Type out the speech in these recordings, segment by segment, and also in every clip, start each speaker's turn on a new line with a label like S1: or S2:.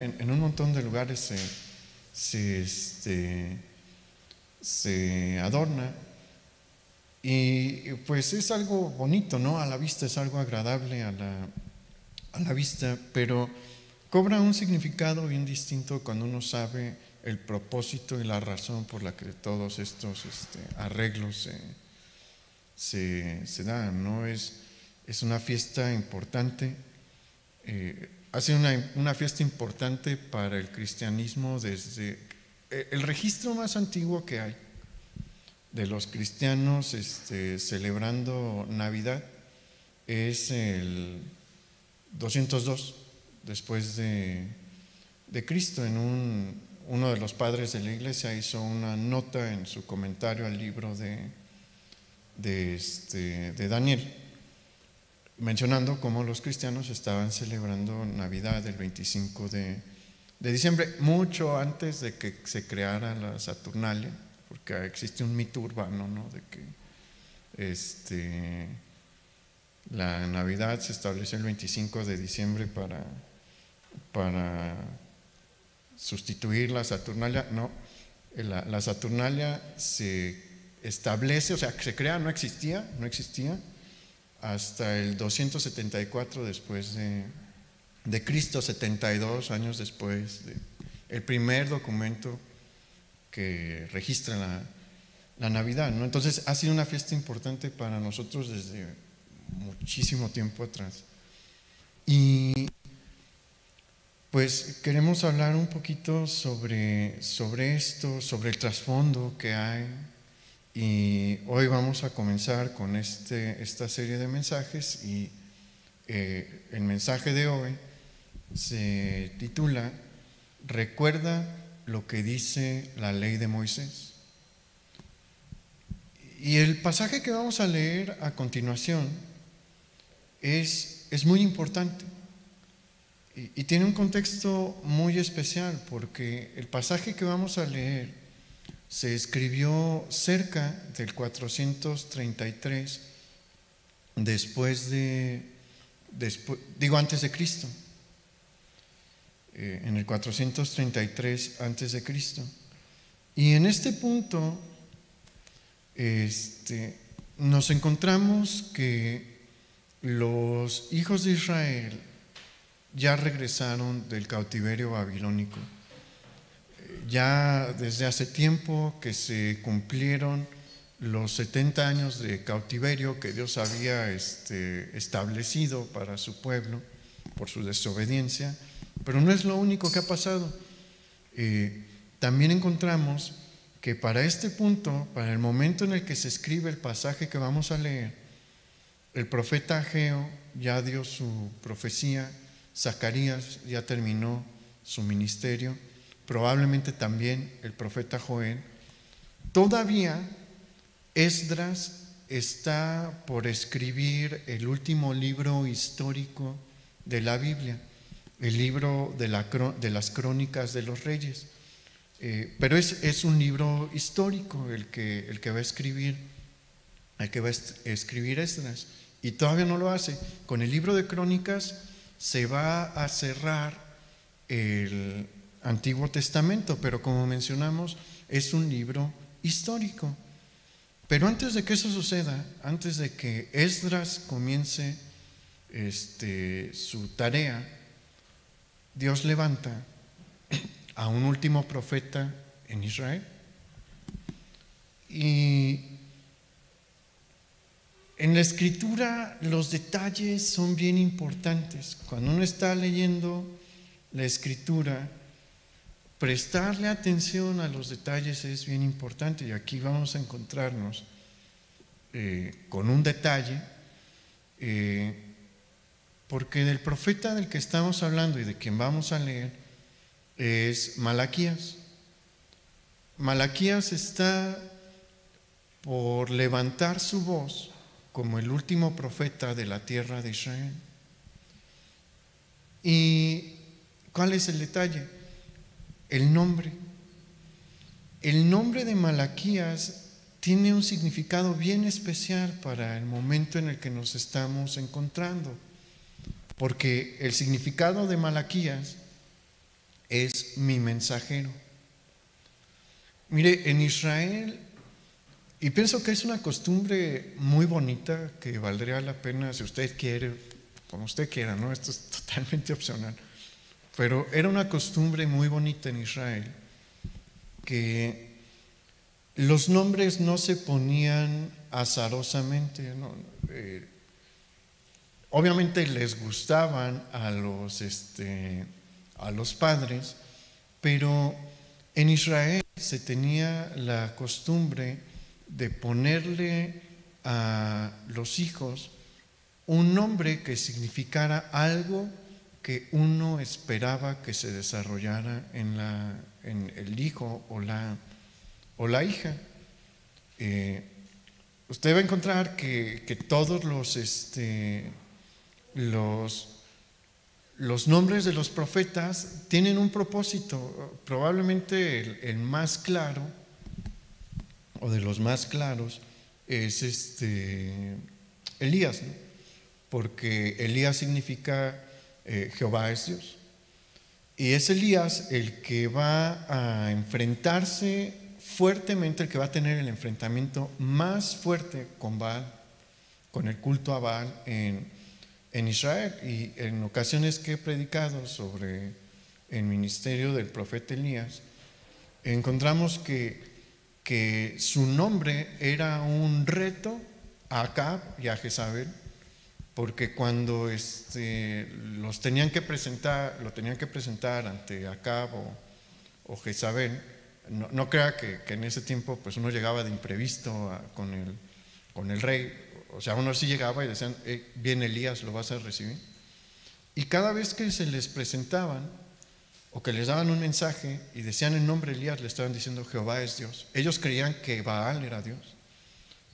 S1: En un montón de lugares se adorna y pues es algo bonito, ¿no? A la vista es algo agradable a la vista, pero cobra un significado bien distinto cuando uno sabe el propósito y la razón por la que todos estos arreglos se dan, ¿no? Es una fiesta importante. Ha sido una fiesta importante para el cristianismo desde el registro más antiguo que hay de los cristianos celebrando Navidad es el 202 después de Cristo. Uno de los padres de la iglesia hizo una nota en su comentario al libro de Daniel, mencionando cómo los cristianos estaban celebrando Navidad el 25 de diciembre, mucho antes de que se creara la Saturnalia, porque existe un mito urbano, ¿no? De que la Navidad se estableció el 25 de diciembre para sustituir la Saturnalia. No, la Saturnalia se establece, o sea, que se crea, no existía hasta el 274 después de Cristo, 72 años después, el primer documento que registra la Navidad, ¿no? Entonces ha sido una fiesta importante para nosotros desde muchísimo tiempo atrás. Y pues queremos hablar un poquito sobre esto, sobre el trasfondo que hay. Y hoy vamos a comenzar con esta serie de mensajes y el mensaje de hoy se titula "Recuerda lo que dice la ley de Moisés". Y el pasaje que vamos a leer a continuación es muy importante y tiene un contexto muy especial, porque el pasaje que vamos a leer se escribió cerca del 433 antes de Cristo, en el 433 antes de Cristo. Y en este punto nos encontramos que los hijos de Israel ya regresaron del cautiverio babilónico. Ya desde hace tiempo que se cumplieron los 70 años de cautiverio que Dios había establecido para su pueblo por su desobediencia, pero no es lo único que ha pasado. También encontramos que para este punto, para el momento en el que se escribe el pasaje que vamos a leer, el profeta Ageo ya dio su profecía, Zacarías ya terminó su ministerio, probablemente también el profeta Joel. Todavía Esdras está por escribir el último libro histórico de la Biblia, el libro de las crónicas de los reyes. Pero es un libro histórico el que va a escribir Esdras, y todavía no lo hace. Con el libro de crónicas se va a cerrar el Antiguo Testamento, pero como mencionamos, es un libro histórico. Pero antes de que eso suceda, antes de que Esdras comience su tarea, Dios levanta a un último profeta en Israel. Y en la escritura los detalles son bien importantes. Cuando uno está leyendo la escritura, prestarle atención a los detalles es bien importante, y aquí vamos a encontrarnos con un detalle, porque del profeta del que estamos hablando y de quien vamos a leer es Malaquías. Malaquías está por levantar su voz como el último profeta de la tierra de Israel. ¿Y cuál es el detalle? El nombre. El nombre de Malaquías tiene un significado bien especial para el momento en el que nos estamos encontrando, porque el significado de Malaquías es mi mensajero. Mire, en Israel, y pienso que es una costumbre muy bonita que valdría la pena, si usted quiere, como usted quiera, ¿no? Esto es totalmente opcional. Pero era una costumbre muy bonita en Israel que los nombres no se ponían azarosamente, ¿no? Obviamente les gustaban a los padres, pero en Israel se tenía la costumbre de ponerle a los hijos un nombre que significara algo que uno esperaba que se desarrollara en el hijo o la hija. Usted va a encontrar que todos los nombres de los profetas tienen un propósito. Probablemente el más claro, o de los más claros, es Elías, ¿no? Porque Elías significa Jehová es Dios. Y es Elías el que va a enfrentarse fuertemente, el que va a tener el enfrentamiento más fuerte con Baal, con el culto a Baal en Israel. Y en ocasiones que he predicado sobre el ministerio del profeta Elías, encontramos que su nombre era un reto a Acab y a Jezabel, porque cuando lo tenían que presentar ante Acab o Jezabel, no crea que en ese tiempo pues uno llegaba de imprevisto con el rey. O sea, uno sí llegaba y decían, viene Elías, lo vas a recibir. Y cada vez que se les presentaban o que les daban un mensaje y decían el nombre de Elías, le estaban diciendo Jehová es Dios. Ellos creían que Baal era Dios,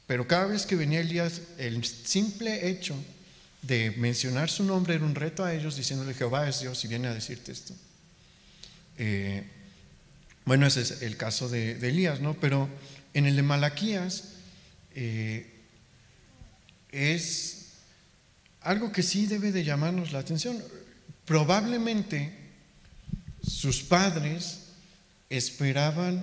S1: pero cada vez que venía Elías, el simple hecho de mencionar su nombre era un reto a ellos, diciéndole Jehová es Dios y viene a decirte esto. Bueno, ese es el caso de Elías, ¿no? Pero en el de Malaquías es algo que sí debe de llamarnos la atención. Probablemente sus padres esperaban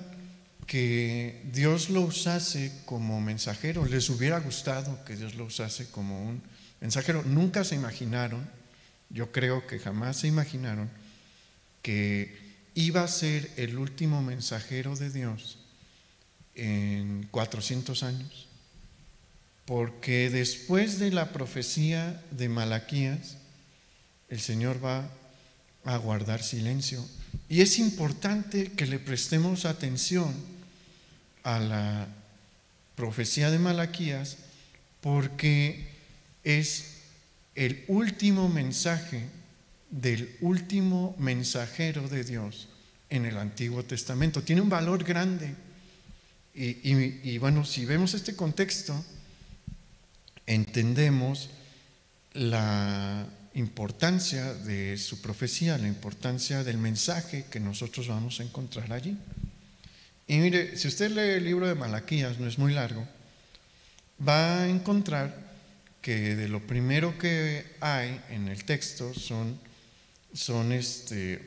S1: que Dios lo usase como mensajero, les hubiera gustado que Dios lo usase como un mensajero. Nunca se imaginaron, yo creo que jamás se imaginaron, que iba a ser el último mensajero de Dios en 400 años. Porque después de la profecía de Malaquías, el Señor va a guardar silencio. Y es importante que le prestemos atención a la profecía de Malaquías, porque es el último mensaje del último mensajero de Dios en el Antiguo Testamento. Tiene un valor grande. Y bueno, si vemos este contexto, entendemos la importancia de su profecía, la importancia del mensaje que nosotros vamos a encontrar allí. Y mire, si usted lee el libro de Malaquías, no es muy largo, va a encontrar que de lo primero que hay en el texto son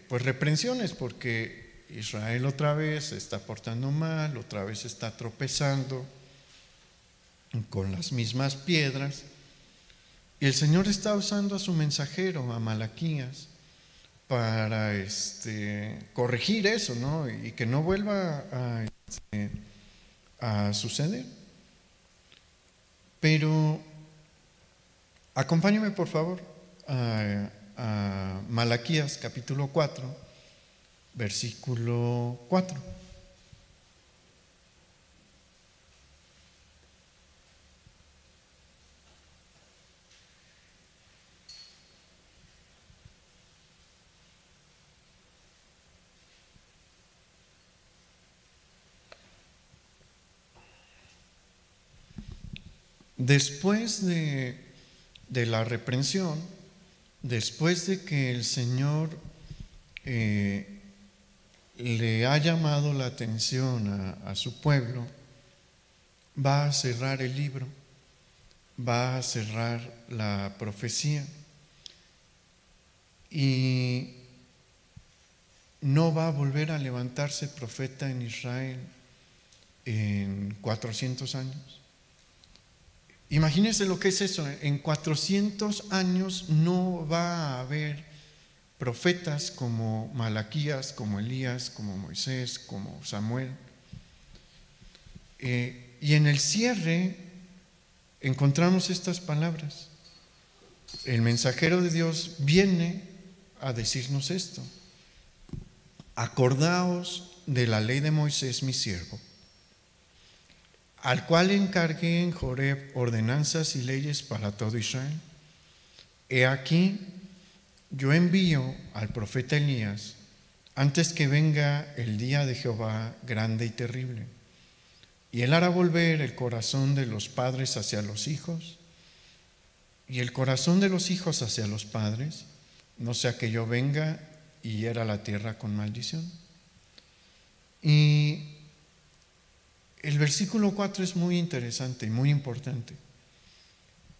S1: pues reprensiones, porque Israel otra vez se está portando mal, otra vez está tropezando con las mismas piedras. Y el Señor está usando a su mensajero, a Malaquías, para corregir eso, ¿no? Y que no vuelva a suceder. Pero acompáñame por favor a Malaquías capítulo 4, versículo 4. Después de la reprensión, después de que el Señor le ha llamado la atención a su pueblo, va a cerrar el libro, va a cerrar la profecía. Y no va a volver a levantarse profeta en Israel en 400 años. Imagínense lo que es eso. En 400 años no va a haber profetas como Malaquías, como Elías, como Moisés, como Samuel. Y en el cierre encontramos estas palabras. El mensajero de Dios viene a decirnos esto: acordaos de la ley de Moisés, mi siervo, al cual encargué en Joreb ordenanzas y leyes para todo Israel. He aquí, yo envío al profeta Elías antes que venga el día de Jehová grande y terrible. Y él hará volver el corazón de los padres hacia los hijos y el corazón de los hijos hacia los padres, no sea que yo venga y hiera la tierra con maldición. Y el versículo 4 es muy interesante y muy importante,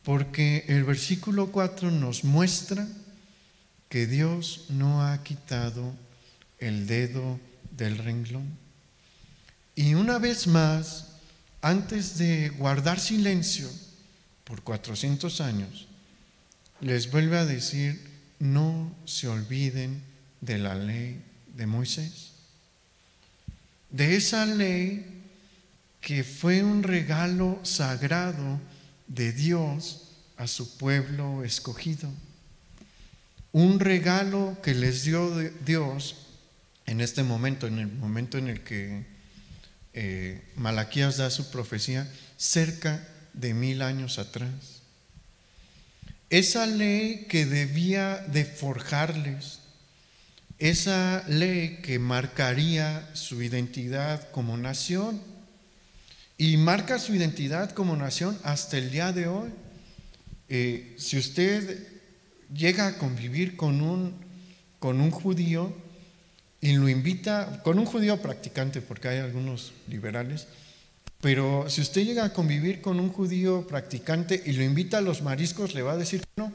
S1: porque el versículo 4 nos muestra que Dios no ha quitado el dedo del renglón. Y una vez más, antes de guardar silencio por 400 años, les vuelve a decir: no se olviden de la ley de Moisés, de esa ley que fue un regalo sagrado de Dios a su pueblo escogido, un regalo que les dio Dios en este momento, en el momento en el que Malaquías da su profecía, cerca de 1000 años atrás. Esa ley que debía de forjarles, esa ley que marcaría su identidad como nación, y marca su identidad como nación hasta el día de hoy. Si usted llega a convivir con un judío y lo invita, con un judío practicante, porque hay algunos liberales, pero si usted llega a convivir con un judío practicante y lo invita a los mariscos, le va a decir que no.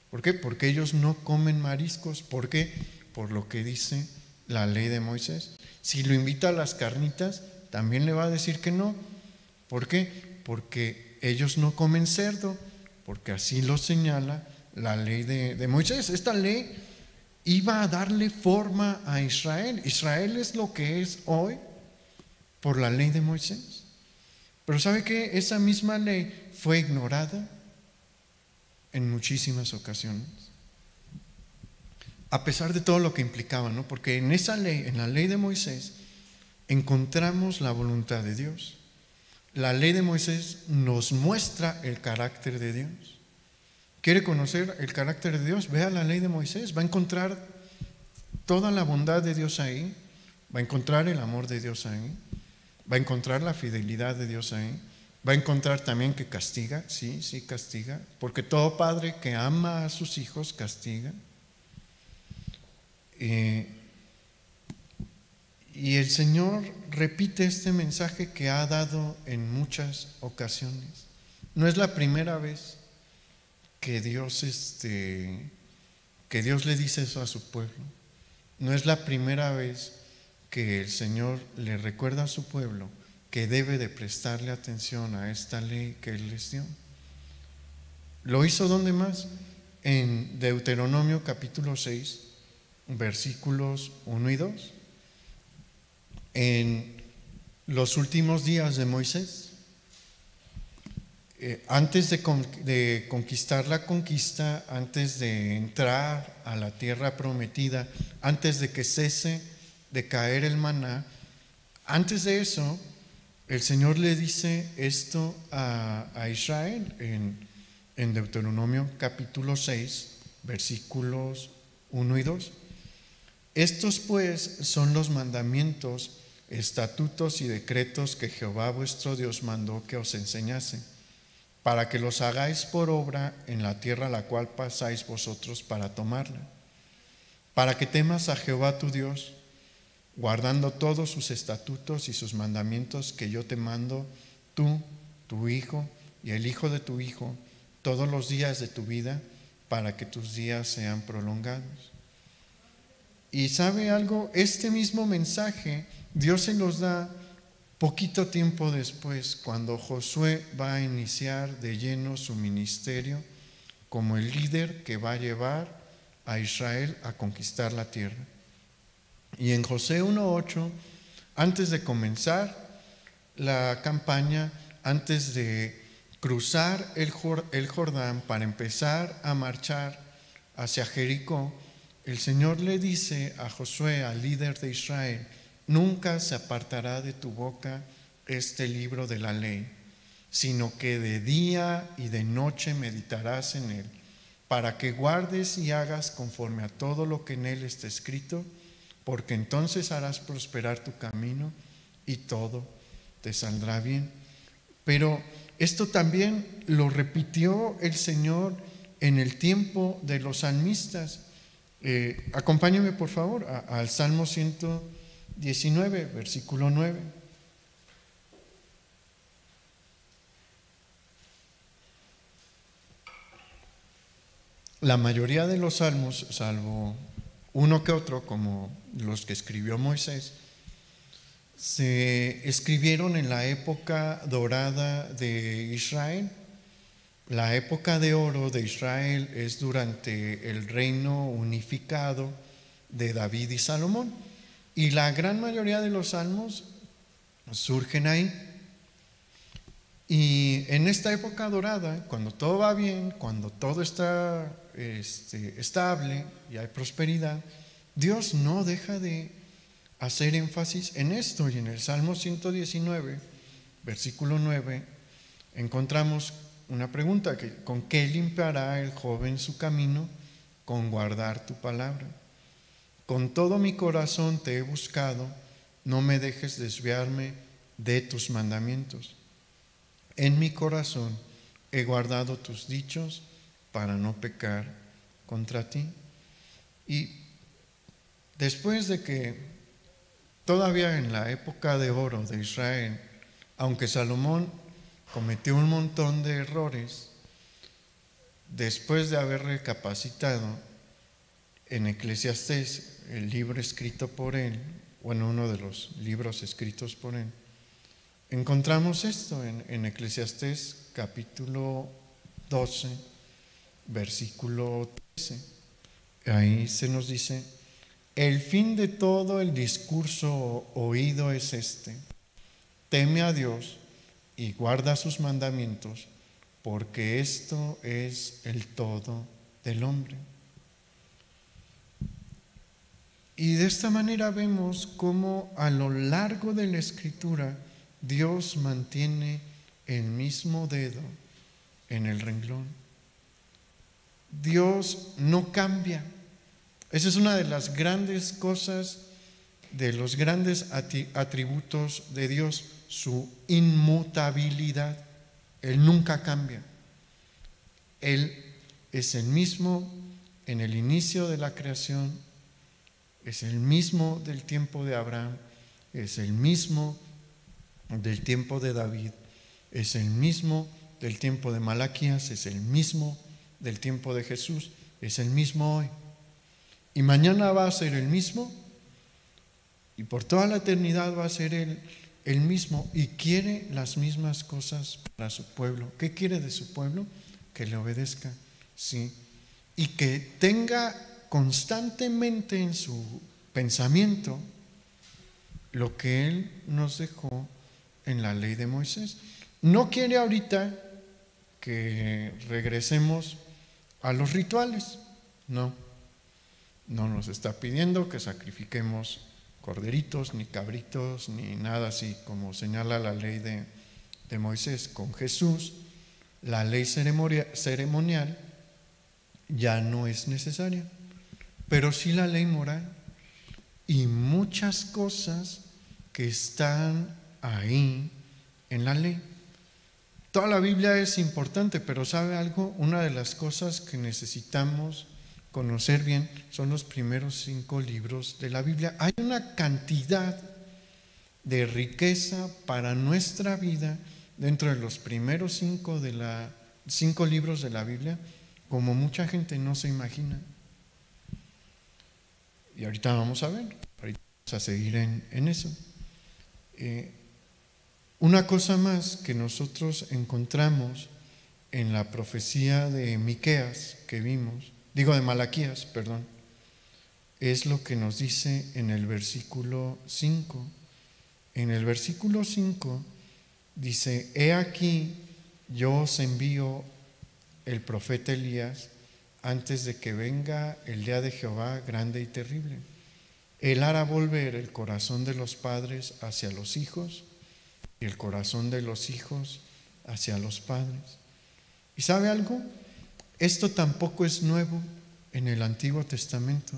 S1: ¿Por qué? Porque ellos no comen mariscos. ¿Por qué? Por lo que dice la ley de Moisés. Si lo invita a las carnitas, también le va a decir que no. ¿Por qué? Porque ellos no comen cerdo, porque así lo señala la ley de Moisés. Esta ley iba a darle forma a Israel. Israel es lo que es hoy por la ley de Moisés. Pero ¿sabe qué? Esa misma ley fue ignorada en muchísimas ocasiones, a pesar de todo lo que implicaba, ¿no? Porque en esa ley, en la ley de Moisés, encontramos la voluntad de Dios. La ley de Moisés nos muestra el carácter de Dios. ¿Quiere conocer el carácter de Dios? Vea la ley de Moisés, va a encontrar toda la bondad de Dios ahí, va a encontrar el amor de Dios ahí, va a encontrar la fidelidad de Dios ahí, va a encontrar también que castiga, sí castiga, porque todo padre que ama a sus hijos castiga. Y el Señor repite este mensaje que ha dado en muchas ocasiones. No es la primera vez que Dios le dice eso a su pueblo. No es la primera vez que el Señor le recuerda a su pueblo que debe de prestarle atención a esta ley que Él les dio. ¿Lo hizo dónde más? En Deuteronomio capítulo 6, versículos 1 y 2. En los últimos días de Moisés, antes de conquistar la conquista, antes de entrar a la tierra prometida, antes de que cese de caer el maná, antes de eso, el Señor le dice esto a Israel en Deuteronomio capítulo 6, versículos 1 y 2. Estos pues son los mandamientos, estatutos y decretos que Jehová vuestro Dios mandó que os enseñase, para que los hagáis por obra en la tierra a la cual pasáis vosotros para tomarla, para que temas a Jehová tu Dios, guardando todos sus estatutos y sus mandamientos que yo te mando, tú, tu hijo y el hijo de tu hijo, todos los días de tu vida, para que tus días sean prolongados. Y ¿sabe algo? Este mismo mensaje Dios se los da poquito tiempo después, cuando Josué va a iniciar de lleno su ministerio como el líder que va a llevar a Israel a conquistar la tierra. Y en Josué 1:8, antes de comenzar la campaña, antes de cruzar el Jordán para empezar a marchar hacia Jericó, el Señor le dice a Josué, al líder de Israel: nunca se apartará de tu boca este libro de la ley, sino que de día y de noche meditarás en él, para que guardes y hagas conforme a todo lo que en él está escrito, porque entonces harás prosperar tu camino y todo te saldrá bien. Pero esto también lo repitió el Señor en el tiempo de los salmistas. Acompáñenme por favor al Salmo 119, versículo 9. La mayoría de los salmos, salvo uno que otro, como los que escribió Moisés, se escribieron en la época dorada de Israel. La época de oro de Israel es durante el reino unificado de David y Salomón. Y la gran mayoría de los salmos surgen ahí. Y en esta época dorada, cuando todo va bien, cuando todo está estable y hay prosperidad, Dios no deja de hacer énfasis en esto. Y en el Salmo 119, versículo 9, encontramos una pregunta: ¿con qué limpiará el joven su camino? Con guardar tu palabra. Con todo mi corazón te he buscado, no me dejes desviarme de tus mandamientos. En mi corazón he guardado tus dichos para no pecar contra ti. Y después de que todavía en la época de oro de Israel, aunque Salomón cometió un montón de errores, después de haber recapacitado en Eclesiastés, el libro escrito por él, bueno, uno de los libros escritos por él, encontramos esto en Eclesiastés capítulo 12, versículo 13. Ahí se nos dice: el fin de todo el discurso oído es este: teme a Dios y guarda sus mandamientos, porque esto es el todo del hombre. Y de esta manera vemos cómo a lo largo de la Escritura Dios mantiene el mismo dedo en el renglón. Dios no cambia. Esa es una de las grandes cosas, de los grandes atributos de Dios, su inmutabilidad. Él nunca cambia. Él es el mismo en el inicio de la creación, es el mismo del tiempo de Abraham, es el mismo del tiempo de David, es el mismo del tiempo de Malaquías, es el mismo del tiempo de Jesús, es el mismo hoy. Y mañana va a ser el mismo, y por toda la eternidad va a ser el mismo, y quiere las mismas cosas para su pueblo. ¿Qué quiere de su pueblo? Que le obedezca, sí, y que tenga constantemente en su pensamiento lo que Él nos dejó en la ley de Moisés. No quiere ahorita que regresemos a los rituales, no nos está pidiendo que sacrifiquemos corderitos, ni cabritos, ni nada así como señala la ley de Moisés. Con Jesús, la ley ceremonial ya no es necesaria, pero sí la ley moral y muchas cosas que están ahí en la ley. Toda la Biblia es importante, pero ¿sabe algo? Una de las cosas que necesitamos conocer bien son los primeros 5 libros de la Biblia. Hay una cantidad de riqueza para nuestra vida dentro de los primeros 5 libros de la Biblia, como mucha gente no se imagina. Y ahorita vamos a ver, ahorita vamos a seguir en eso. Una cosa más que nosotros encontramos en la profecía de Miqueas que vimos, de Malaquías, perdón, es lo que nos dice en el versículo 5. En el versículo 5 dice: he aquí, yo os envío el profeta Elías antes de que venga el día de Jehová grande y terrible. Él hará volver el corazón de los padres hacia los hijos y el corazón de los hijos hacia los padres. ¿Y sabe algo? Esto tampoco es nuevo en el Antiguo Testamento.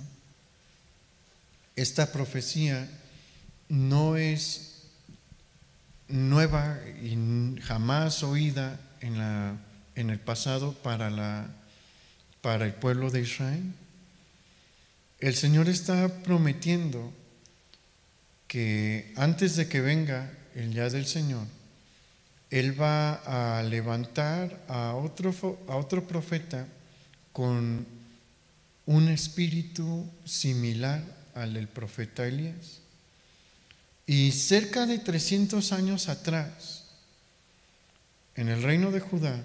S1: Esta profecía no es nueva y jamás oída en el pasado para el pueblo de Israel. El Señor está prometiendo que antes de que venga el día del Señor, Él va a levantar a otro profeta con un espíritu similar al del profeta Elías. Y cerca de 300 años atrás, en el reino de Judá,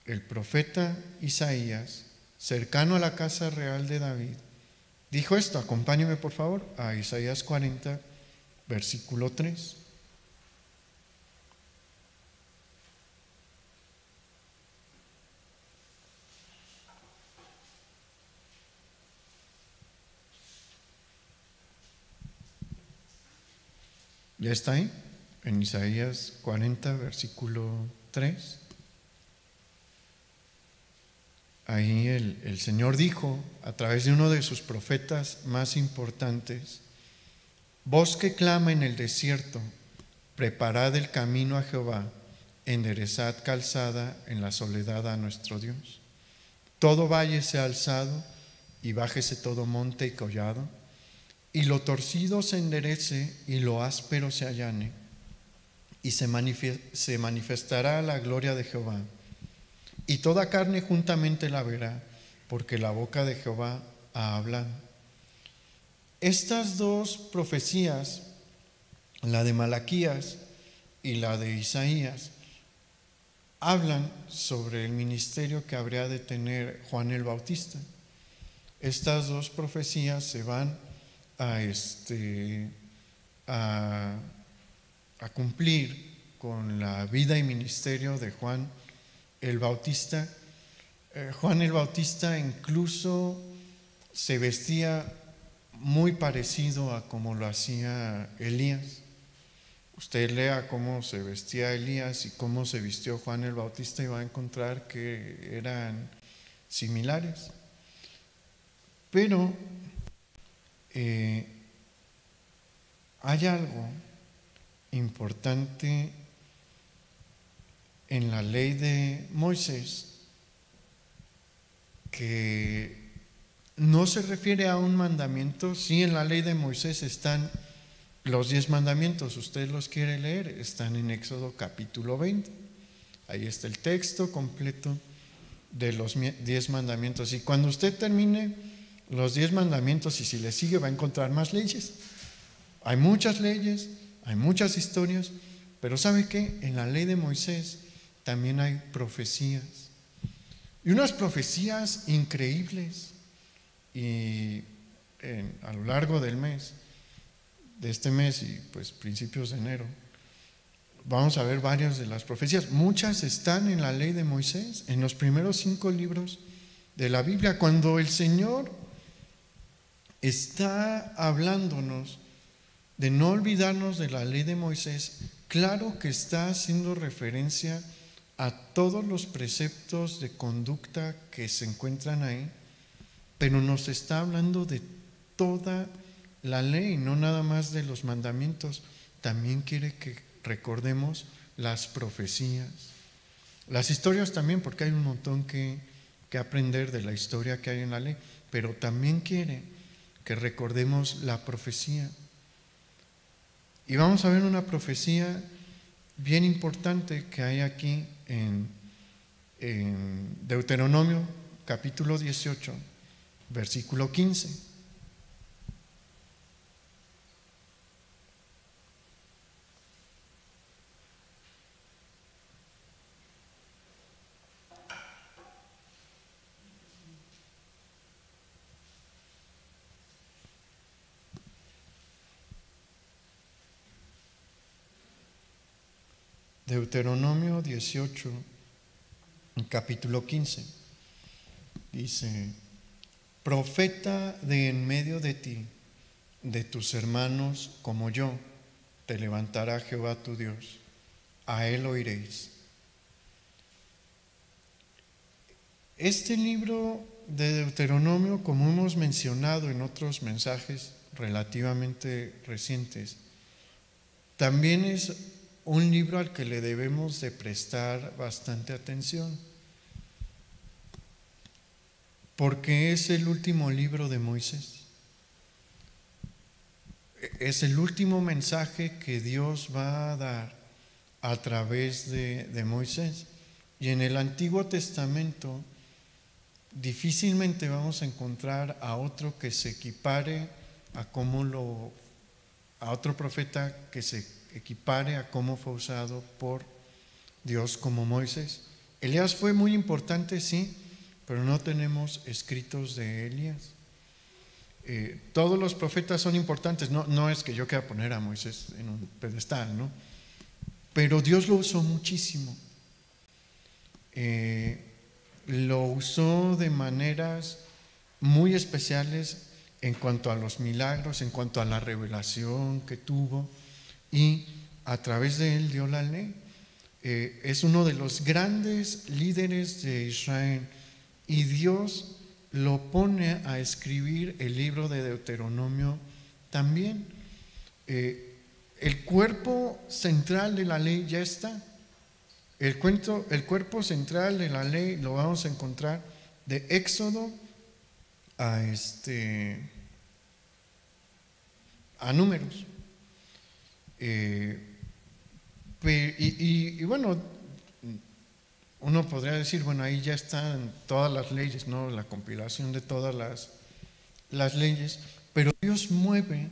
S1: el profeta Isaías, cercano a la casa real de David, dijo esto. Acompáñeme por favor a Isaías 40, versículo 3. ¿Ya está ahí? En Isaías 40, versículo 3. Ahí el Señor dijo, a través de uno de sus profetas más importantes: voz que clama en el desierto, preparad el camino a Jehová, enderezad calzada en la soledad a nuestro Dios. Todo valle sea alzado y bájese todo monte y collado, y lo torcido se enderece y lo áspero se allane, y se manifestará la gloria de Jehová, y toda carne juntamente la verá, porque la boca de Jehová ha hablado. Estas dos profecías, la de Malaquías y la de Isaías, hablan sobre el ministerio que habría de tener Juan el Bautista. Estas dos profecías se van a cumplir con la vida y ministerio de Juan el Bautista. Juan el Bautista incluso se vestía muy parecido a como lo hacía Elías. Usted lea cómo se vestía Elías y cómo se vistió Juan el Bautista y va a encontrar que eran similares. Pero hay algo importante en la ley de Moisés que no se refiere a un mandamiento. Sí, en la ley de Moisés están los 10 mandamientos. Usted los quiere leer, están en Éxodo capítulo 20. Ahí está el texto completo de los 10 mandamientos. Y cuando usted termine los 10 mandamientos, y si le sigue, va a encontrar más leyes. Hay muchas leyes, hay muchas historias, pero ¿sabe qué? En la ley de Moisés también hay profecías, y unas profecías increíbles. Y a lo largo del mes, de este mes y pues principios de enero, vamos a ver varias de las profecías. Muchas están en la ley de Moisés, en los primeros 5 libros de la Biblia. Cuando el Señor está hablándonos de no olvidarnos de la ley de Moisés, claro que está haciendo referencia a todos los preceptos de conducta que se encuentran ahí, pero nos está hablando de toda la ley, no nada más de los mandamientos. También quiere que recordemos las profecías, las historias también, porque hay un montón que aprender de la historia que hay en la ley, pero también quiere que recordemos la profecía. Y vamos a ver una profecía bien importante que hay aquí en Deuteronomio capítulo 18, versículo 15. Deuteronomio 18, capítulo 15, dice: profeta de en medio de ti, de tus hermanos como yo, te levantará Jehová tu Dios, a él oiréis. Este libro de Deuteronomio, como hemos mencionado en otros mensajes relativamente recientes, también es un libro al que le debemos de prestar bastante atención, porque es el último libro de Moisés. Es el último mensaje que Dios va a dar a través de Moisés. Y en el Antiguo Testamento difícilmente vamos a encontrar a otro que se equipare a otro profeta que se equipare a cómo fue usado por Dios como Moisés. Elías fue muy importante, sí, pero no tenemos escritos de Elías. Todos los profetas son importantes, no es que yo quiera poner a Moisés en un pedestal, ¿no? Pero Dios lo usó muchísimo. Lo usó de maneras muy especiales en cuanto a los milagros, en cuanto a la revelación que tuvo, y a través de él dio la ley. Es uno de los grandes líderes de Israel, y Dios lo pone a escribir el libro de Deuteronomio también. El cuerpo central de la ley ya está. El cuerpo central de la ley lo vamos a encontrar de Éxodo a Números. Y bueno, uno podría decir, bueno, ahí ya están todas las leyes, ¿no? La compilación de todas las leyes, pero Dios mueve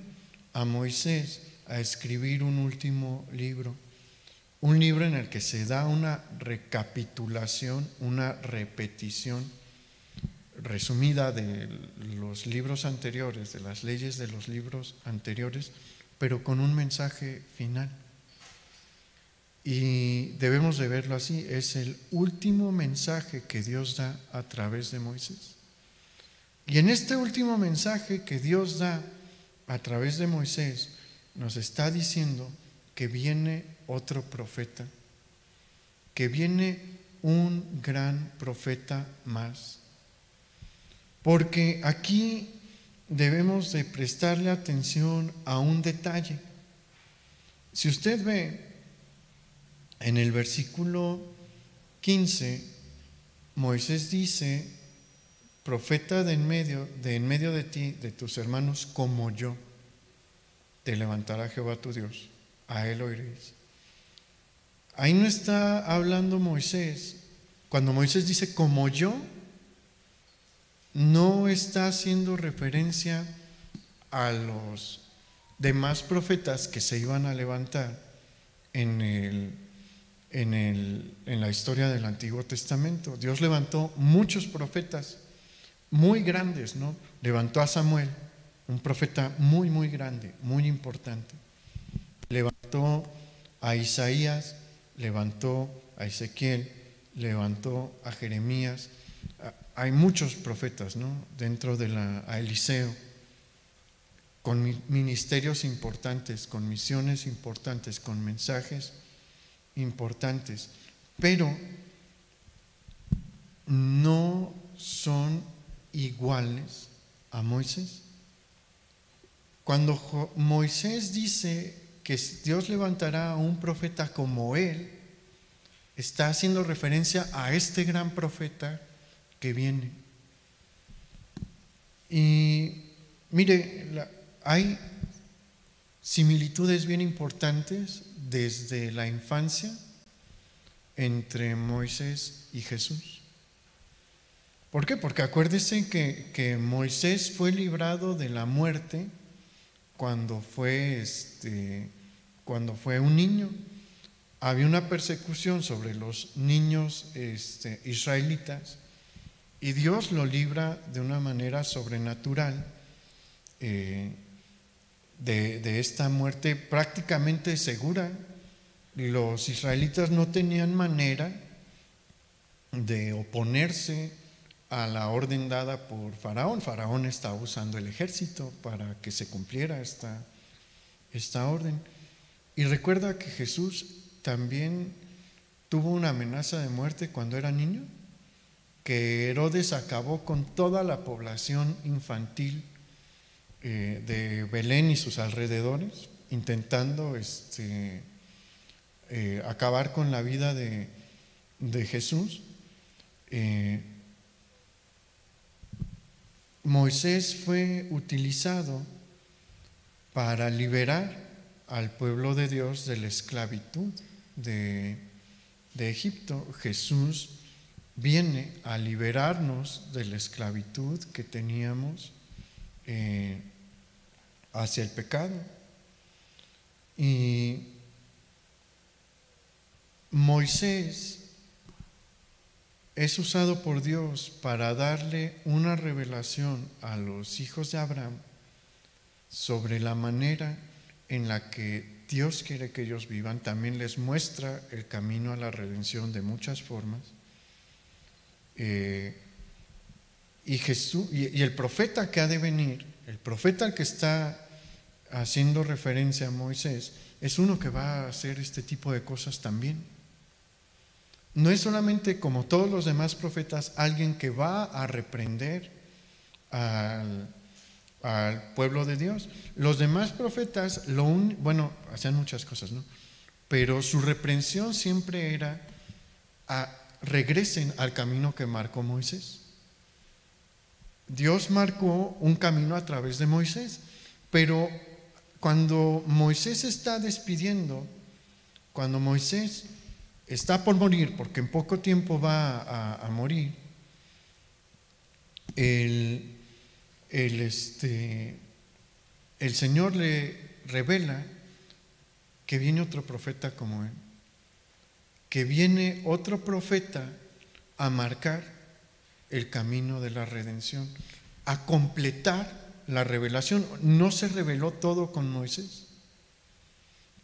S1: a Moisés a escribir un último libro, un libro en el que se da una recapitulación, una repetición resumida de los libros anteriores, de las leyes de los libros anteriores, pero con un mensaje final. Y debemos de verlo así, es el último mensaje que Dios da a través de Moisés. Y en este último mensaje que Dios da a través de Moisés, nos está diciendo que viene otro profeta, que viene un gran profeta más. Porque aquí debemos de prestarle atención a un detalle. Si usted ve en el versículo 15, Moisés dice: profeta de en medio de ti, de tus hermanos como yo, te levantará Jehová tu Dios, a él oiréis. Ahí no está hablando Moisés. Cuando Moisés dice como yo, no está haciendo referencia a los demás profetas que se iban a levantar en la historia del Antiguo Testamento. Dios levantó muchos profetas muy grandes, ¿no? Levantó a Samuel, un profeta muy, muy grande, muy importante. Levantó a Isaías, levantó a Ezequiel, levantó a Jeremías. Hay muchos profetas, ¿no? Dentro de a Eliseo, con ministerios importantes, con misiones importantes, con mensajes importantes, pero no son iguales a Moisés. Cuando Moisés dice que Dios levantará a un profeta como él, está haciendo referencia a este gran profeta que viene. Y mire, hay similitudes bien importantes desde la infancia entre Moisés y Jesús. ¿Por qué? Porque acuérdese que Moisés fue librado de la muerte cuando fue un niño. Había una persecución sobre los niños israelitas, y Dios lo libra de una manera sobrenatural de esta muerte prácticamente segura. los israelitas no tenían manera de oponerse a la orden dada por Faraón. Faraón estaba usando el ejército para que se cumpliera esta orden. Y recuerda que Jesús también tuvo una amenaza de muerte cuando era niño, que Herodes acabó con toda la población infantil de Belén y sus alrededores, intentando acabar con la vida de Jesús. Moisés fue utilizado para liberar al pueblo de Dios de la esclavitud de Egipto. Jesús viene a liberarnos de la esclavitud que teníamos hacia el pecado. Y Moisés es usado por Dios para darle una revelación a los hijos de Abraham sobre la manera en la que Dios quiere que ellos vivan. También les muestra el camino a la redención de muchas formas. Y Jesús, y el profeta que ha de venir, el profeta al que está haciendo referencia a Moisés, es uno que va a hacer este tipo de cosas también. No es solamente, como todos los demás profetas, alguien que va a reprender al pueblo de Dios. Los demás profetas, hacían muchas cosas, ¿no? Pero su reprensión siempre era: regresen al camino que marcó Moisés. Dios marcó un camino a través de Moisés, pero cuando Moisés está despidiendo, cuando Moisés está por morir, porque en poco tiempo va a morir, el Señor le revela que viene otro profeta como él, que viene otro profeta a marcar el camino de la redención, a completar la revelación. No se reveló todo con Moisés.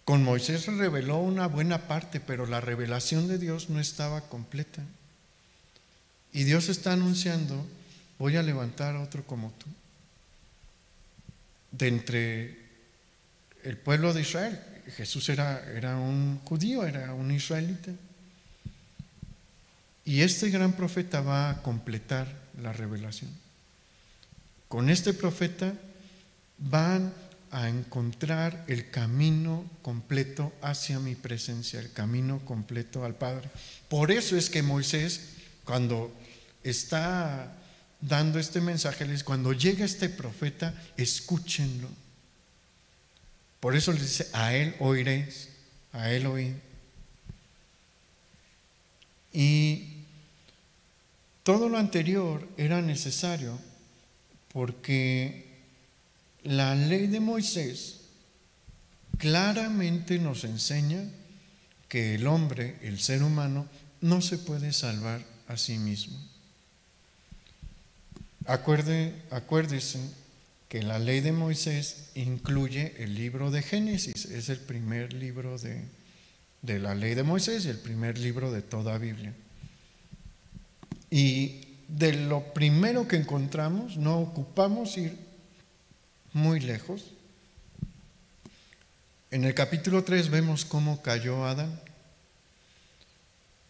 S1: Con Moisés se reveló una buena parte, pero la revelación de Dios no estaba completa. Y Dios está anunciando: voy a levantar a otro como tú de entre el pueblo de Israel. Jesús era un judío, era un israelita. Y este gran profeta va a completar la revelación. Con este profeta van a encontrar el camino completo hacia mi presencia, el camino completo al Padre. Por eso es que Moisés, cuando está dando este mensaje, cuando llega este profeta, escúchenlo. Por eso les dice: a él oiréis, a él oíd. Y todo lo anterior era necesario porque la ley de Moisés claramente nos enseña que el hombre, el ser humano, no se puede salvar a sí mismo. Acuérdese que la ley de Moisés incluye el libro de Génesis. Es el primer libro de la ley de Moisés y el primer libro de toda Biblia. Y de lo primero que encontramos, no ocupamos ir muy lejos. En el capítulo 3 vemos cómo cayó Adán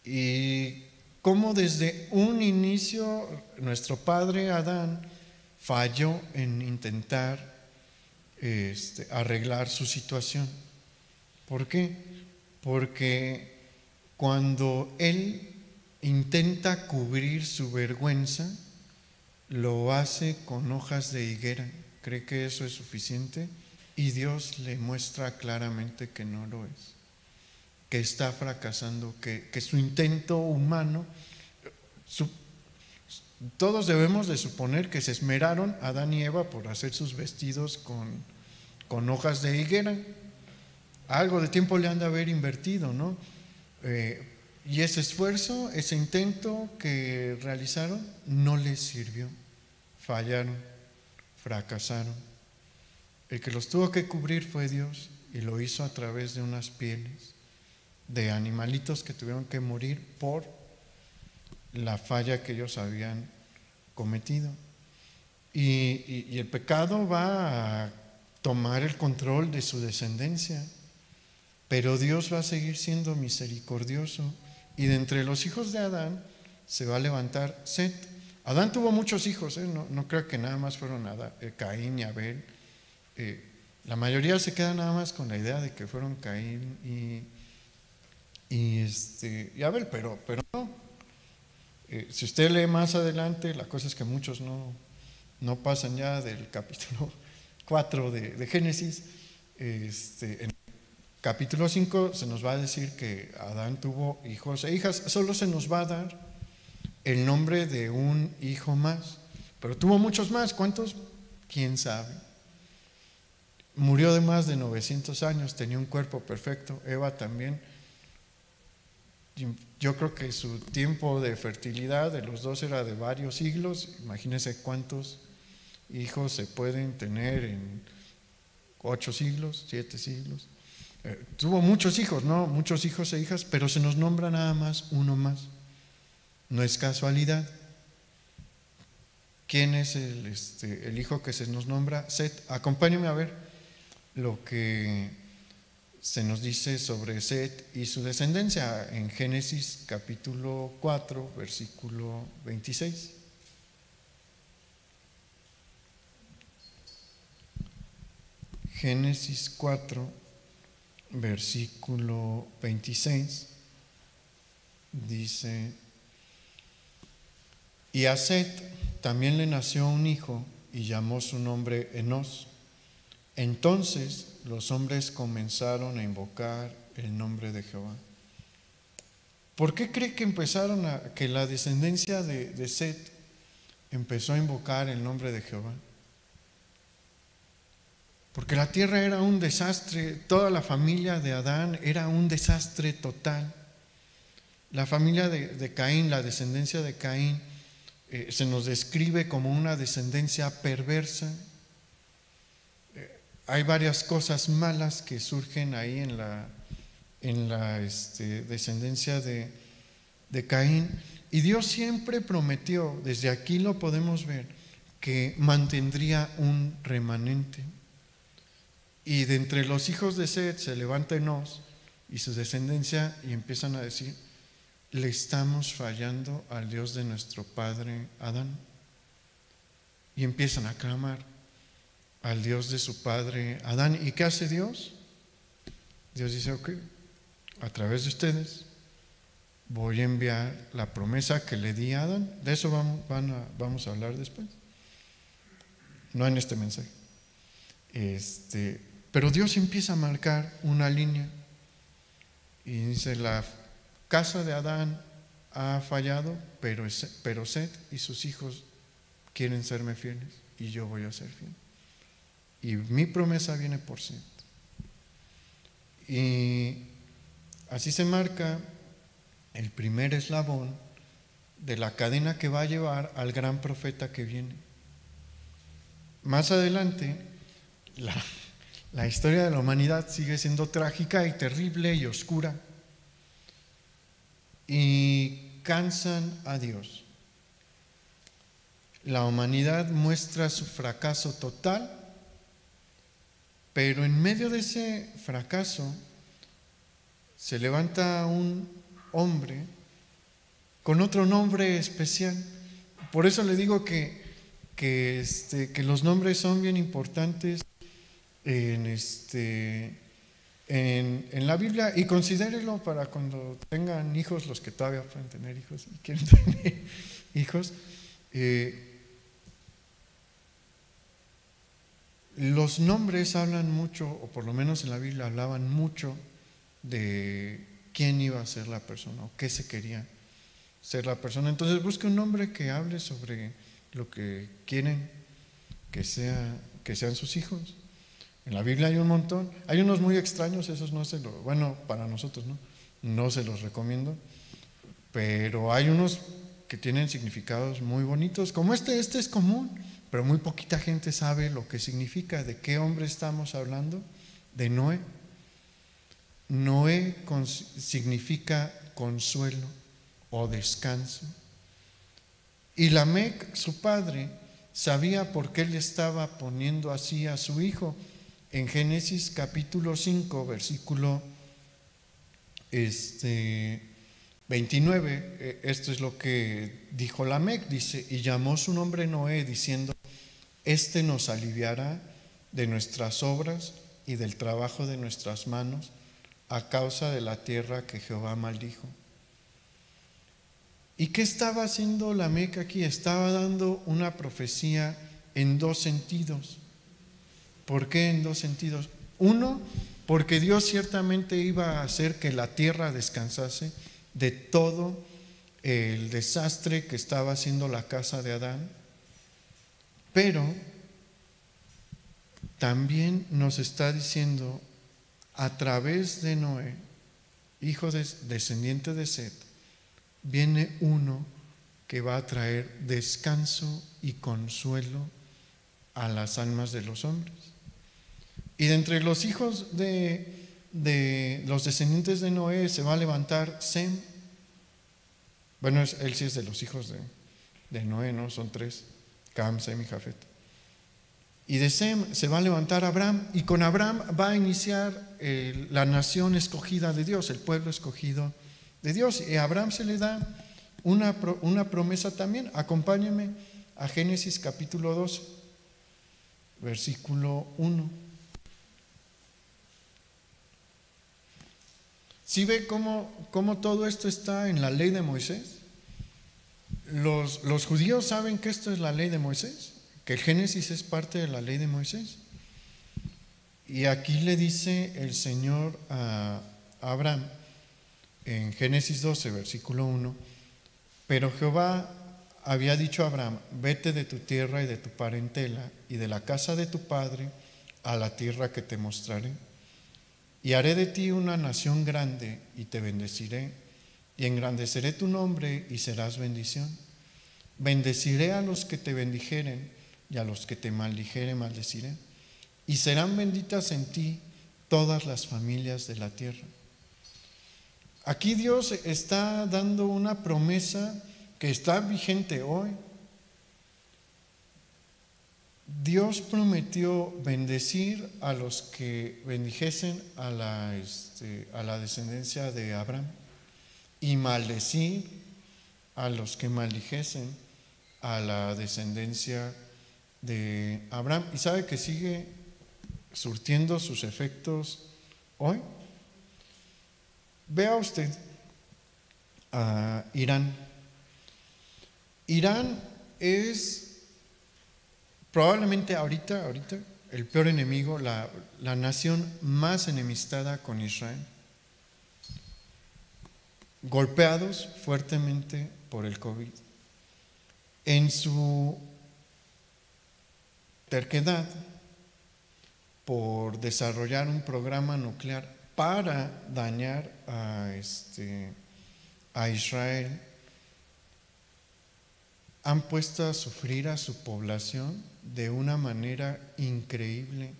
S1: y cómo desde un inicio nuestro padre Adán falló en intentar arreglar su situación. ¿Por qué? Porque cuando él intenta cubrir su vergüenza, lo hace con hojas de higuera. Cree que eso es suficiente y Dios le muestra claramente que no lo es, que está fracasando, que su intento humano, todos debemos de suponer que se esmeraron Adán y Eva por hacer sus vestidos con hojas de higuera. Algo de tiempo le han de haber invertido, ¿no? Y ese esfuerzo, ese intento que realizaron no les sirvió. Fallaron, fracasaron. El que los tuvo que cubrir fue Dios y lo hizo a través de unas pieles. de animalitos que tuvieron que morir por la falla que ellos habían cometido. Y el pecado va a tomar el control de su descendencia, pero Dios va a seguir siendo misericordioso, y de entre los hijos de Adán se va a levantar Set. Adán tuvo muchos hijos, no creo que nada más fueron Caín y Abel. La mayoría se queda nada más con la idea de que fueron Caín y Abel, pero no. Si usted lee más adelante, la cosa es que muchos no pasan ya del capítulo 4 de Génesis. En capítulo 5 se nos va a decir que Adán tuvo hijos e hijas. Solo se nos va a dar el nombre de un hijo más, pero tuvo muchos más. ¿Cuántos? ¿Quién sabe? Murió de más de 900 años, tenía un cuerpo perfecto. Eva también. Yo creo que su tiempo de fertilidad de los dos era de varios siglos. Imagínense cuántos hijos se pueden tener en 8 siglos, 7 siglos. Tuvo muchos hijos, ¿no? Muchos hijos e hijas, pero se nos nombra nada más uno más. No es casualidad. ¿Quién es el hijo que se nos nombra? Set. Acompáñenme a ver lo que se nos dice sobre Set y su descendencia en Génesis capítulo 4, versículo 26. Génesis 4, versículo 26 dice: y a Set también le nació un hijo y llamó su nombre Enós. Entonces los hombres comenzaron a invocar el nombre de Jehová. ¿Por qué cree que que la descendencia de Set empezó a invocar el nombre de Jehová? Porque la tierra era un desastre, toda la familia de Adán era un desastre total. La familia de Caín, la descendencia de Caín, se nos describe como una descendencia perversa. Hay varias cosas malas que surgen ahí en la descendencia de Caín, y Dios siempre prometió, desde aquí lo podemos ver, que mantendría un remanente. Y de entre los hijos de Set se levanta Enós y su descendencia, y empiezan a decir: le estamos fallando al Dios de nuestro padre Adán. Y empiezan a clamar al Dios de su padre Adán. ¿Y qué hace Dios? Dios dice: ok, a través de ustedes voy a enviar la promesa que le di a Adán. De eso vamos a hablar después, no en este mensaje. Pero Dios empieza a marcar una línea y dice: la casa de Adán ha fallado, pero Set y sus hijos quieren serme fieles, y yo voy a ser fiel. Y mi promesa viene por Set. Y así se marca el primer eslabón de la cadena que va a llevar al gran profeta que viene. Más adelante, la historia de la humanidad sigue siendo trágica y terrible y oscura, y cansan a Dios. La humanidad muestra su fracaso total, pero en medio de ese fracaso se levanta un hombre con otro nombre especial. Por eso le digo que los nombres son bien importantes en la Biblia, y considérelo para cuando tengan hijos, los que todavía pueden tener hijos y quieren tener hijos. Los nombres hablan mucho, o por lo menos en la Biblia hablaban mucho de quién iba a ser la persona o qué se quería ser la persona. Entonces busque un nombre que hable sobre lo que quieren que sean sus hijos. En la Biblia hay un montón. Hay unos muy extraños, esos para nosotros no se los recomiendo, pero hay unos que tienen significados muy bonitos, como este es común, pero muy poquita gente sabe lo que significa. ¿De qué hombre estamos hablando? De Noé. Noé significa consuelo o descanso. Y Lamec, su padre, sabía por qué le estaba poniendo así a su hijo. En Génesis capítulo 5, versículo 29, esto es lo que dijo Lamec, dice: y llamó su nombre Noé, diciendo: este nos aliviará de nuestras obras y del trabajo de nuestras manos, a causa de la tierra que Jehová maldijo. ¿Y qué estaba haciendo Lamec aquí? Estaba dando una profecía en dos sentidos. ¿Por qué en dos sentidos? Uno, porque Dios ciertamente iba a hacer que la tierra descansase de todo el desastre que estaba haciendo la casa de Adán, pero también nos está diciendo, a través de Noé, hijo descendiente de Set, viene uno que va a traer descanso y consuelo a las almas de los hombres. Y de entre los hijos de los descendientes de Noé se va a levantar Sem. Bueno, él sí es de los hijos de Noé, ¿no? Son tres: Cam, Sem y Jafet. Y de Sem se va a levantar Abraham, y con Abraham va a iniciar la nación escogida de Dios, el pueblo escogido de Dios. Y a Abraham se le da una promesa también. Acompáñenme a Génesis capítulo 12, versículo 1. ¿Sí ve cómo todo esto está en la ley de Moisés? Los judíos saben que esto es la ley de Moisés, que el Génesis es parte de la ley de Moisés. Y aquí le dice el Señor a Abraham, en Génesis 12, versículo 1: pero Jehová había dicho a Abraham: vete de tu tierra y de tu parentela y de la casa de tu padre a la tierra que te mostraré. Y haré de ti una nación grande, y te bendeciré, y engrandeceré tu nombre, y serás bendición. Bendeciré a los que te bendijeren, y a los que te maldijeren maldeciré. Y serán benditas en ti todas las familias de la tierra. Aquí Dios está dando una promesa que está vigente hoy. Dios prometió bendecir a los que bendijesen a la descendencia de Abraham, y maldecir a los que maldijesen a la descendencia de Abraham. ¿Y sabe que sigue surtiendo sus efectos hoy? Vea usted a Irán. Irán es probablemente ahorita el peor enemigo, la nación más enemistada con Israel, golpeados fuertemente por el COVID. En su terquedad por desarrollar un programa nuclear para dañar a Israel, han puesto a sufrir a su población de una manera increíble.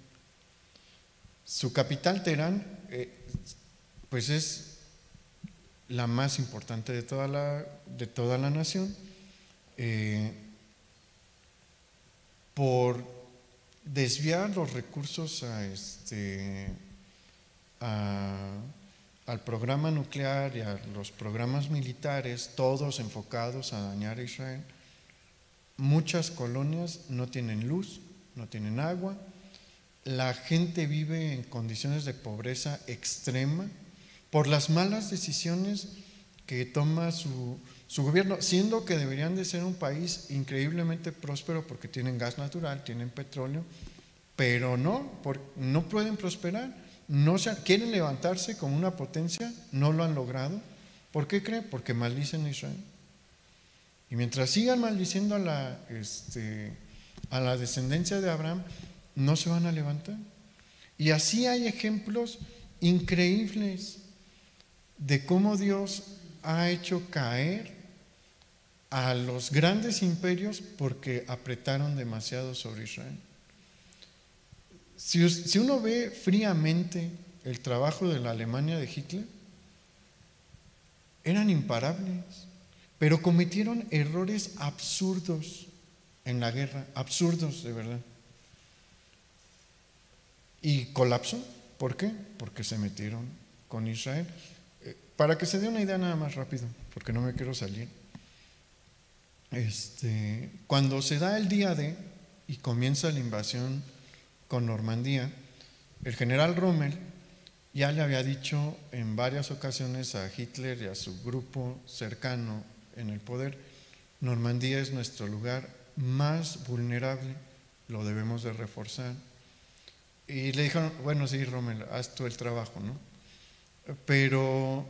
S1: Su capital, Teherán, pues es la más importante de toda la nación, por desviar los recursos al programa nuclear y a los programas militares, todos enfocados a dañar a Israel. Muchas colonias no tienen luz, no tienen agua, la gente vive en condiciones de pobreza extrema por las malas decisiones que toma su gobierno, siendo que deberían de ser un país increíblemente próspero porque tienen gas natural, tienen petróleo, pero no pueden prosperar, quieren levantarse como una potencia, no lo han logrado. ¿Por qué cree? Porque maldicen a Israel. Y mientras sigan maldiciendo a la descendencia de Abraham, no se van a levantar. Y así hay ejemplos increíbles de cómo Dios ha hecho caer a los grandes imperios porque apretaron demasiado sobre Israel. Si uno ve fríamente el trabajo de la Alemania de Hitler, eran imparables, pero cometieron errores absurdos en la guerra, absurdos de verdad. Y colapsó. ¿Por qué? Porque se metieron con Israel. Para que se dé una idea nada más rápido, porque no me quiero salir. Cuando se da el día D y comienza la invasión con Normandía, el general Rommel ya le había dicho en varias ocasiones a Hitler y a su grupo cercano en el poder: Normandía es nuestro lugar más vulnerable, lo debemos de reforzar. Y le dijeron: bueno, sí, Rommel, haz tú el trabajo, ¿no? Pero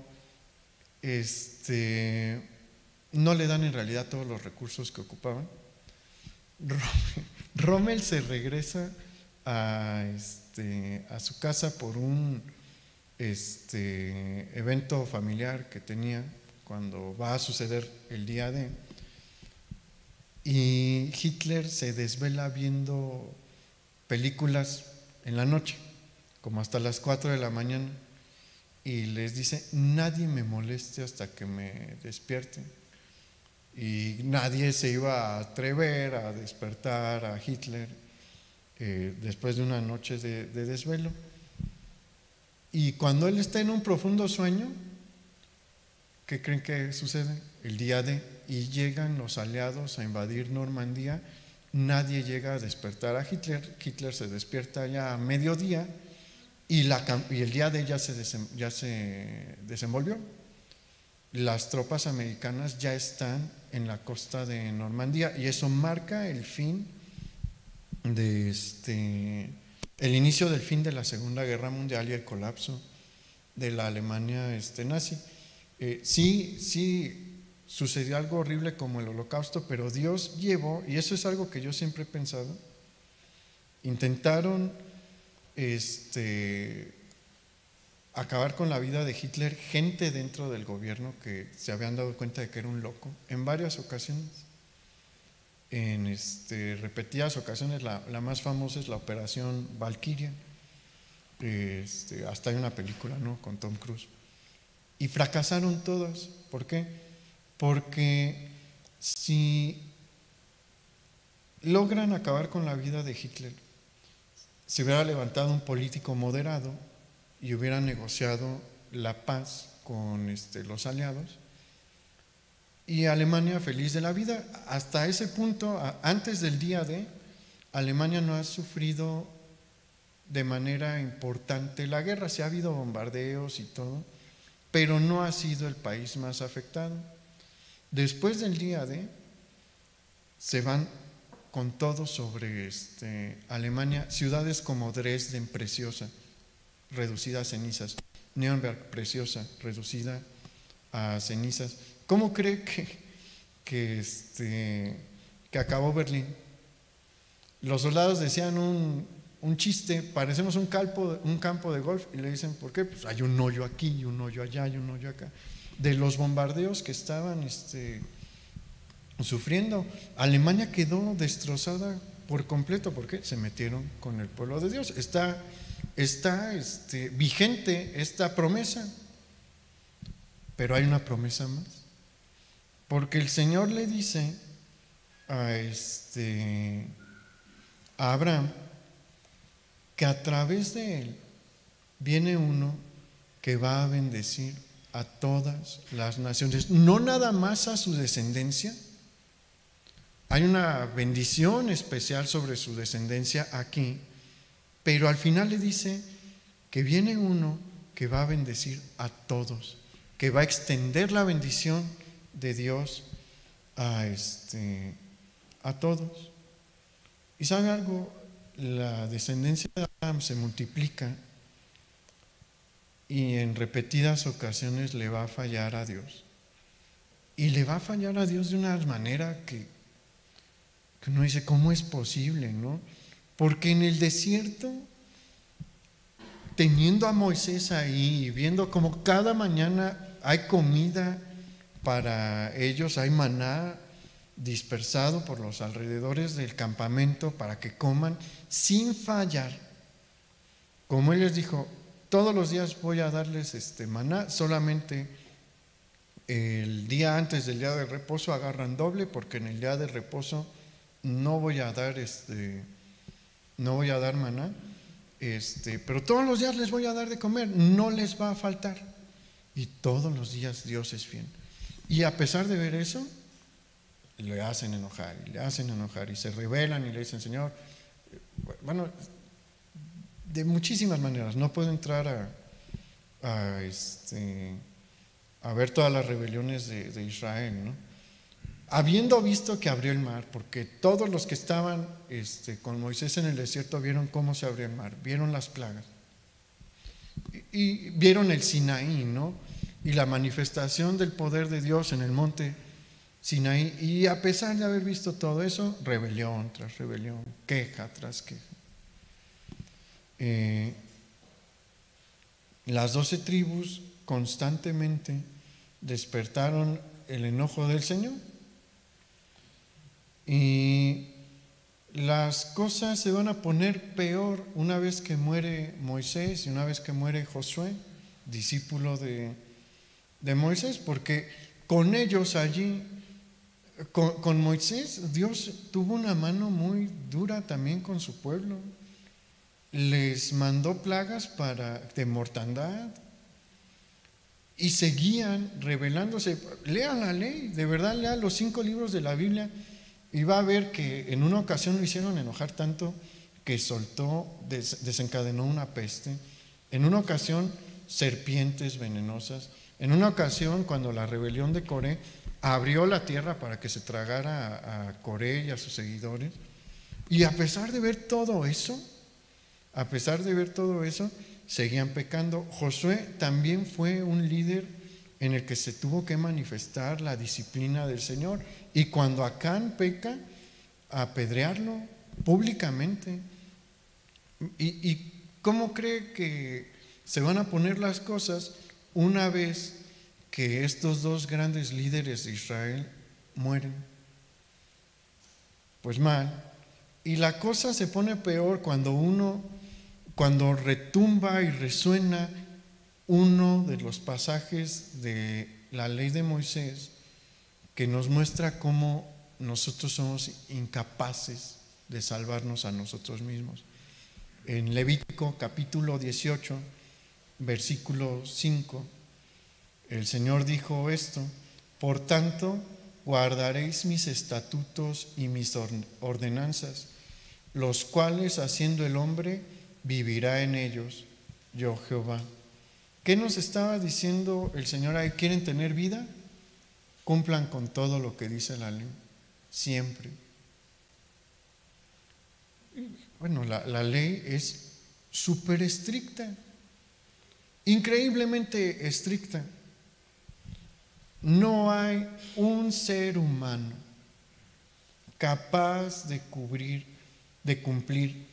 S1: no le dan en realidad todos los recursos que ocupaban. Rommel se regresa a su casa por un evento familiar que tenía cuando va a suceder el día D, y Hitler se desvela viendo películas en la noche, como hasta las 4 de la mañana, y les dice: nadie me moleste hasta que me despierte. Y nadie se iba a atrever a despertar a Hitler después de una noche de desvelo. Y cuando él está en un profundo sueño, ¿qué creen que sucede? El día D, y llegan los aliados a invadir Normandía. Nadie llega a despertar a Hitler. Hitler se despierta ya a mediodía y el día D ya se desenvolvió. Las tropas americanas ya están en la costa de Normandía, y eso marca el fin de el inicio del fin de la Segunda Guerra Mundial y el colapso de la Alemania nazi. Sí sucedió algo horrible como el Holocausto, pero Dios llevó, y eso es algo que yo siempre he pensado, intentaron acabar con la vida de Hitler gente dentro del gobierno que se habían dado cuenta de que era un loco en varias ocasiones. En repetidas ocasiones, la más famosa es la Operación Valquiria. Hasta hay una película, ¿no?, con Tom Cruise. Y fracasaron todas. ¿Por qué? Porque si logran acabar con la vida de Hitler, se hubiera levantado un político moderado y hubiera negociado la paz con los aliados, y Alemania feliz de la vida. Hasta ese punto, antes del día D, Alemania no ha sufrido de manera importante la guerra. Sí ha habido bombardeos y todo, pero no ha sido el país más afectado. Después del día D, se van con todo sobre Alemania. Ciudades como Dresden, preciosa, reducida a cenizas. Nuremberg, preciosa, reducida a cenizas. ¿Cómo cree que acabó Berlín? Los soldados decían un chiste: parecemos un campo de golf, y le dicen: ¿por qué? Pues hay un hoyo aquí y un hoyo allá y un hoyo acá. De los bombardeos que estaban sufriendo, Alemania quedó destrozada por completo. ¿Por qué? Se metieron con el pueblo de Dios. Está vigente esta promesa, pero hay una promesa más, porque el Señor le dice a Abraham que a través de él viene uno que va a bendecir a todas las naciones, no nada más a su descendencia. Hay una bendición especial sobre su descendencia aquí, pero al final le dice que viene uno que va a bendecir a todos, que va a extender la bendición de Dios a todos. ¿Y sabe algo? La descendencia de Abraham se multiplica, y en repetidas ocasiones le va a fallar a Dios. Y le va a fallar a Dios de una manera que uno dice: ¿cómo es posible, no? Porque en el desierto, teniendo a Moisés ahí y viendo como cada mañana hay comida para ellos, hay maná dispersado por los alrededores del campamento para que coman sin fallar, como él les dijo: todos los días voy a darles maná, solamente el día antes del día de reposo agarran doble, porque en el día de reposo no voy a dar maná, pero todos los días les voy a dar de comer, no les va a faltar. Y todos los días Dios es fiel. Y a pesar de ver eso, le hacen enojar y se rebelan y le dicen: Señor, bueno, de muchísimas maneras. No puedo entrar a ver todas las rebeliones de Israel, ¿no? Habiendo visto que abrió el mar, porque todos los que estaban con Moisés en el desierto vieron cómo se abrió el mar, vieron las plagas y vieron el Sinaí, ¿no? Y la manifestación del poder de Dios en el monte Sinaí. Y a pesar de haber visto todo eso, rebelión tras rebelión, queja tras queja. Las 12 tribus constantemente despertaron el enojo del Señor, y las cosas se van a poner peor una vez que muere Moisés y una vez que muere Josué, discípulo de Moisés, porque con ellos allí, con Moisés, Dios tuvo una mano muy dura también con su pueblo. Les mandó plagas de mortandad y seguían rebelándose. Lean la ley, de verdad, lean los 5 libros de la Biblia y va a ver que en una ocasión lo hicieron enojar tanto que desencadenó una peste. En una ocasión, serpientes venenosas. En una ocasión, cuando la rebelión de Coré abrió la tierra para que se tragara a Coré y a sus seguidores. Y a pesar de ver todo eso, seguían pecando. Josué también fue un líder en el que se tuvo que manifestar la disciplina del Señor. Y cuando Acán peca, apedrearlo públicamente. ¿Y cómo cree que se van a poner las cosas una vez que estos 2 grandes líderes de Israel mueren? Pues mal. Y la cosa se pone peor cuando retumba y resuena uno de los pasajes de la ley de Moisés que nos muestra cómo nosotros somos incapaces de salvarnos a nosotros mismos. En Levítico capítulo 18, versículo 5, el Señor dijo esto: por tanto, guardaréis mis estatutos y mis ordenanzas, los cuales haciendo el hombre vivirá en ellos, yo Jehová. ¿Qué nos estaba diciendo el Señor ahí? ¿Quieren tener vida? Cumplan con todo lo que dice la ley, siempre. Bueno, la ley es súper estricta, increíblemente estricta. No hay un ser humano capaz de cumplir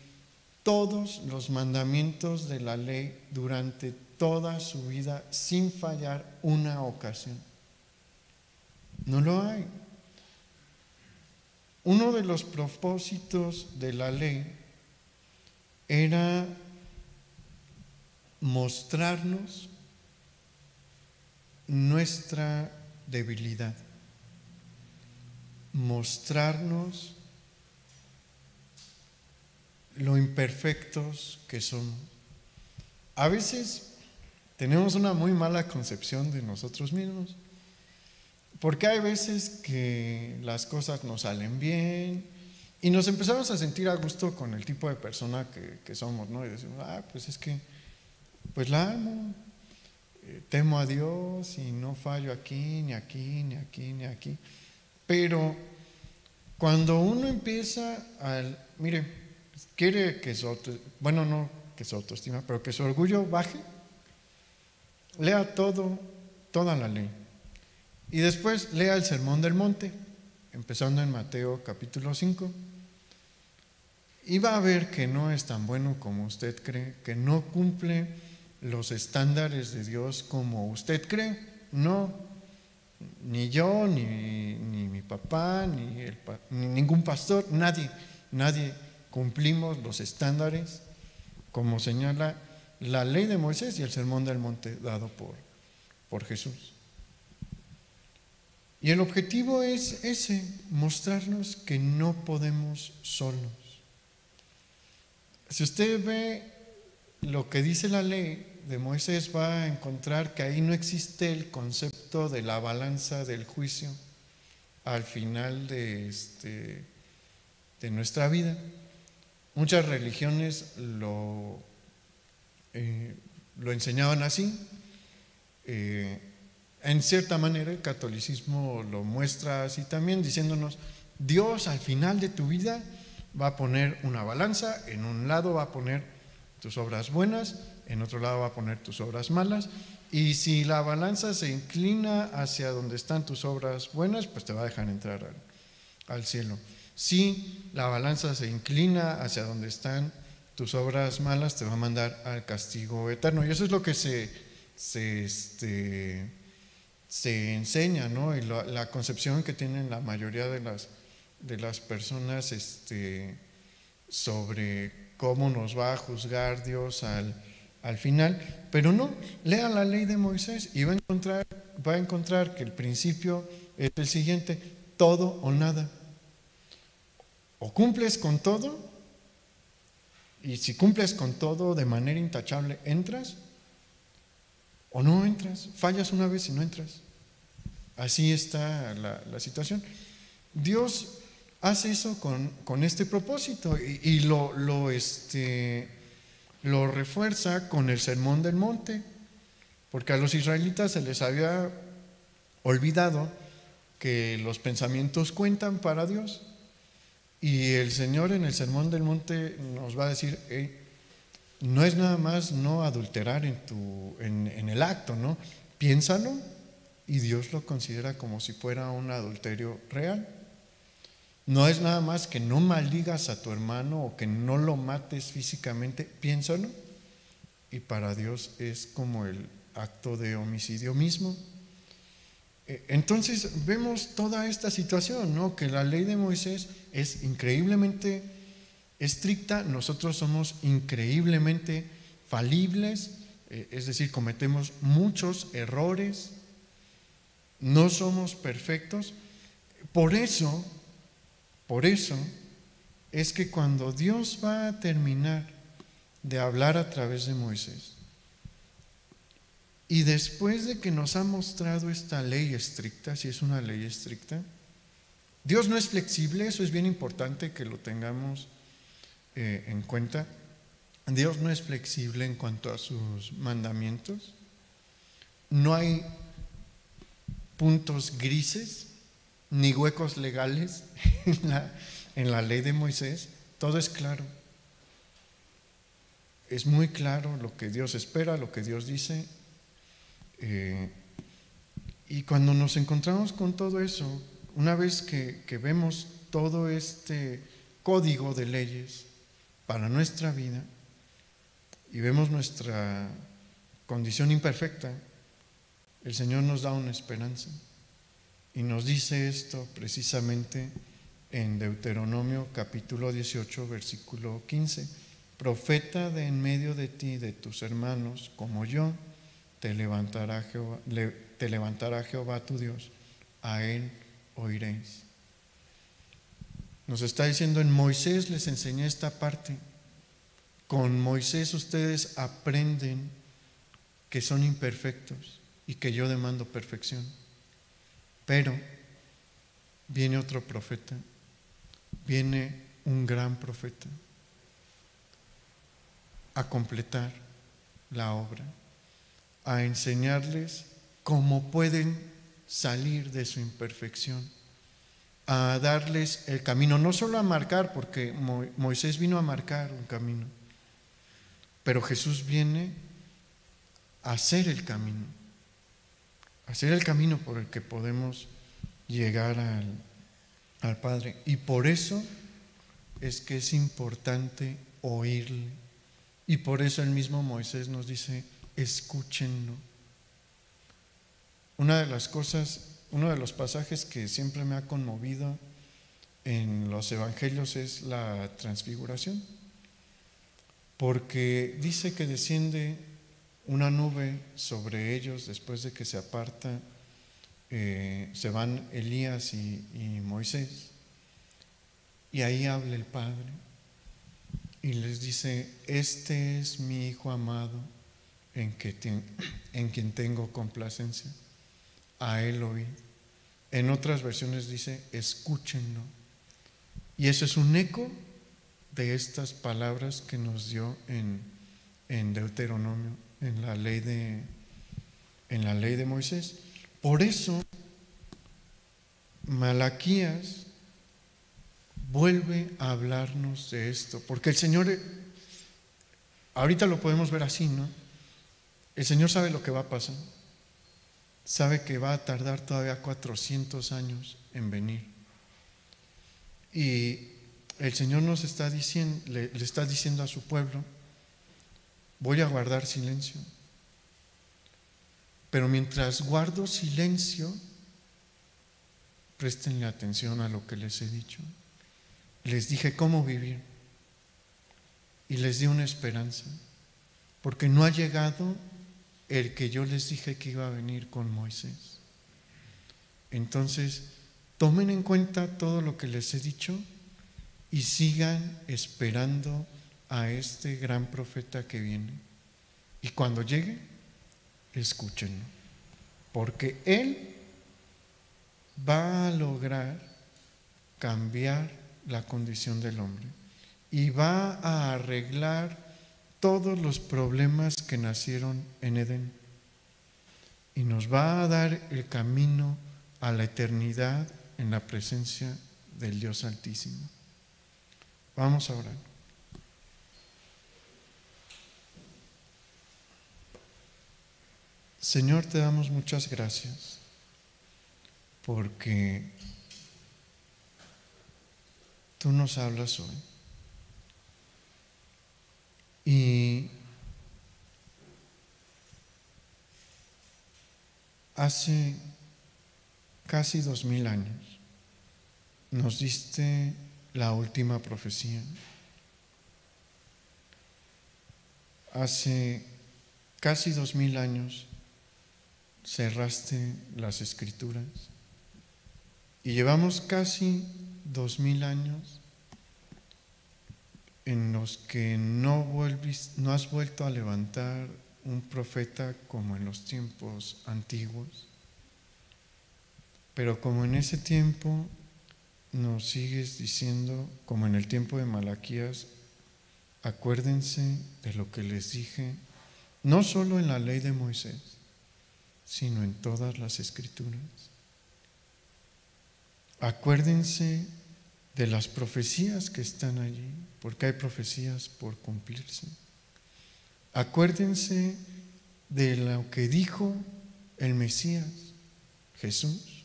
S1: todos los mandamientos de la ley durante toda su vida sin fallar una ocasión. No lo hay. Uno de los propósitos de la ley era mostrarnos nuestra debilidad, mostrarnos lo imperfectos que somos. A veces tenemos una muy mala concepción de nosotros mismos, porque hay veces que las cosas nos salen bien y nos empezamos a sentir a gusto con el tipo de persona que somos, ¿no? Y decimos: pues es que, pues la amo, temo a Dios y no fallo aquí, ni aquí, ni aquí, ni aquí. Pero cuando uno empieza mire, quiere que no que su autoestima, pero que su orgullo baje, lea toda la ley. Y después lea el Sermón del Monte, empezando en Mateo capítulo 5. Y va a ver que no es tan bueno como usted cree, que no cumple los estándares de Dios como usted cree. No, ni yo, ni mi papá, ni ningún pastor, nadie cumplimos los estándares como señala la ley de Moisés y el sermón del monte dado por Jesús. Y el objetivo es ese, mostrarnos que no podemos solos. Si usted ve lo que dice la ley de Moisés, va a encontrar que ahí no existe el concepto de la balanza del juicio al final de nuestra vida. Muchas religiones lo enseñaban así. En cierta manera el catolicismo lo muestra así también, diciéndonos: Dios al final de tu vida va a poner una balanza, en un lado va a poner tus obras buenas, en otro lado va a poner tus obras malas, y si la balanza se inclina hacia donde están tus obras buenas, pues te va a dejar entrar al cielo. Si la balanza se inclina hacia donde están tus obras malas, te va a mandar al castigo eterno. Y eso es lo que se enseña, ¿no? Y la concepción que tienen la mayoría de las personas sobre cómo nos va a juzgar Dios al final. Pero no, lea la ley de Moisés y va a encontrar que el principio es el siguiente: todo o nada. O cumples con todo, y si cumples con todo de manera intachable, entras, o no entras, fallas una vez y no entras. Así está la situación. Dios hace eso con este propósito y lo refuerza con el sermón del monte, porque a los israelitas se les había olvidado que los pensamientos cuentan para Dios, y el Señor en el sermón del monte nos va a decir: no es nada más no adulterar en el acto, ¿no? Piénsalo, y Dios lo considera como si fuera un adulterio real. No es nada más que no maldigas a tu hermano o que no lo mates físicamente, piénsalo, y para Dios es como el acto de homicidio mismo. Entonces vemos toda esta situación, ¿no? Que la ley de Moisés es increíblemente estricta, nosotros somos increíblemente falibles, es decir, cometemos muchos errores, no somos perfectos. Por eso es que cuando Dios va a terminar de hablar a través de Moisés, y después de que nos ha mostrado esta ley estricta, si es una ley estricta, Dios no es flexible, eso es bien importante que lo tengamos en cuenta. Dios no es flexible en cuanto a sus mandamientos. No hay puntos grises ni huecos legales en la ley de Moisés. Todo es claro. Es muy claro lo que Dios espera, lo que Dios dice. Y cuando nos encontramos con todo eso, una vez que vemos todo este código de leyes para nuestra vida y vemos nuestra condición imperfecta, el Señor nos da una esperanza y nos dice esto precisamente en Deuteronomio capítulo 18 versículo 15: profeta de en medio de ti, de tus hermanos, como yo, te levantará Jehová tu Dios, a él oiréis. Nos está diciendo: en Moisés les enseñé esta parte, con Moisés ustedes aprenden que son imperfectos y que yo demando perfección. Pero viene otro profeta, viene un gran profeta a completar la obra, a enseñarles cómo pueden salir de su imperfección, a darles el camino, no solo a marcar, porque Moisés vino a marcar un camino, pero Jesús viene a hacer el camino por el que podemos llegar al Padre. Y por eso es que es importante oírle, y por eso el mismo Moisés nos dice: escúchenlo. Uno de los pasajes que siempre me ha conmovido en los evangelios es la transfiguración. porque dice que desciende una nube sobre ellos después de que se aparta, se van Elías y Moisés, y ahí habla el Padre y les dice: este es mi Hijo amado en quien tengo complacencia, a él oíd. En otras versiones dice: escúchenlo. Y eso es un eco de estas palabras que nos dio en Deuteronomio, en la ley de Moisés. Por eso Malaquías vuelve a hablarnos de esto, porque el Señor, ahorita lo podemos ver así, ¿no? El Señor sabe lo que va a pasar, sabe que va a tardar todavía 400 años en venir. Y el Señor nos está diciendo, le está diciendo a su pueblo: voy a guardar silencio. Pero mientras guardo silencio, préstenle atención a lo que les he dicho. Les dije cómo vivir y les di una esperanza, porque no ha llegado el que yo les dije que iba a venir con Moisés. Entonces, tomen en cuenta todo lo que les he dicho y sigan esperando a este gran profeta que viene. Y cuando llegue, escúchenlo, porque Él va a lograr cambiar la condición del hombre y va a arreglar todos los problemas que nacieron en Edén y nos va a dar el camino a la eternidad en la presencia del Dios Altísimo. Vamos a orar. Señor, te damos muchas gracias porque tú nos hablas hoy. Y hace casi 2000 años nos diste la última profecía. Hace casi 2000 años cerraste las Escrituras y llevamos casi 2000 años en los que no has vuelto a levantar un profeta como en los tiempos antiguos, pero como en ese tiempo nos sigues diciendo, como en el tiempo de Malaquías: acuérdense de lo que les dije, no solo en la ley de Moisés, sino en todas las Escrituras. Acuérdense de las profecías que están allí, porque hay profecías por cumplirse. Acuérdense de lo que dijo el Mesías, Jesús.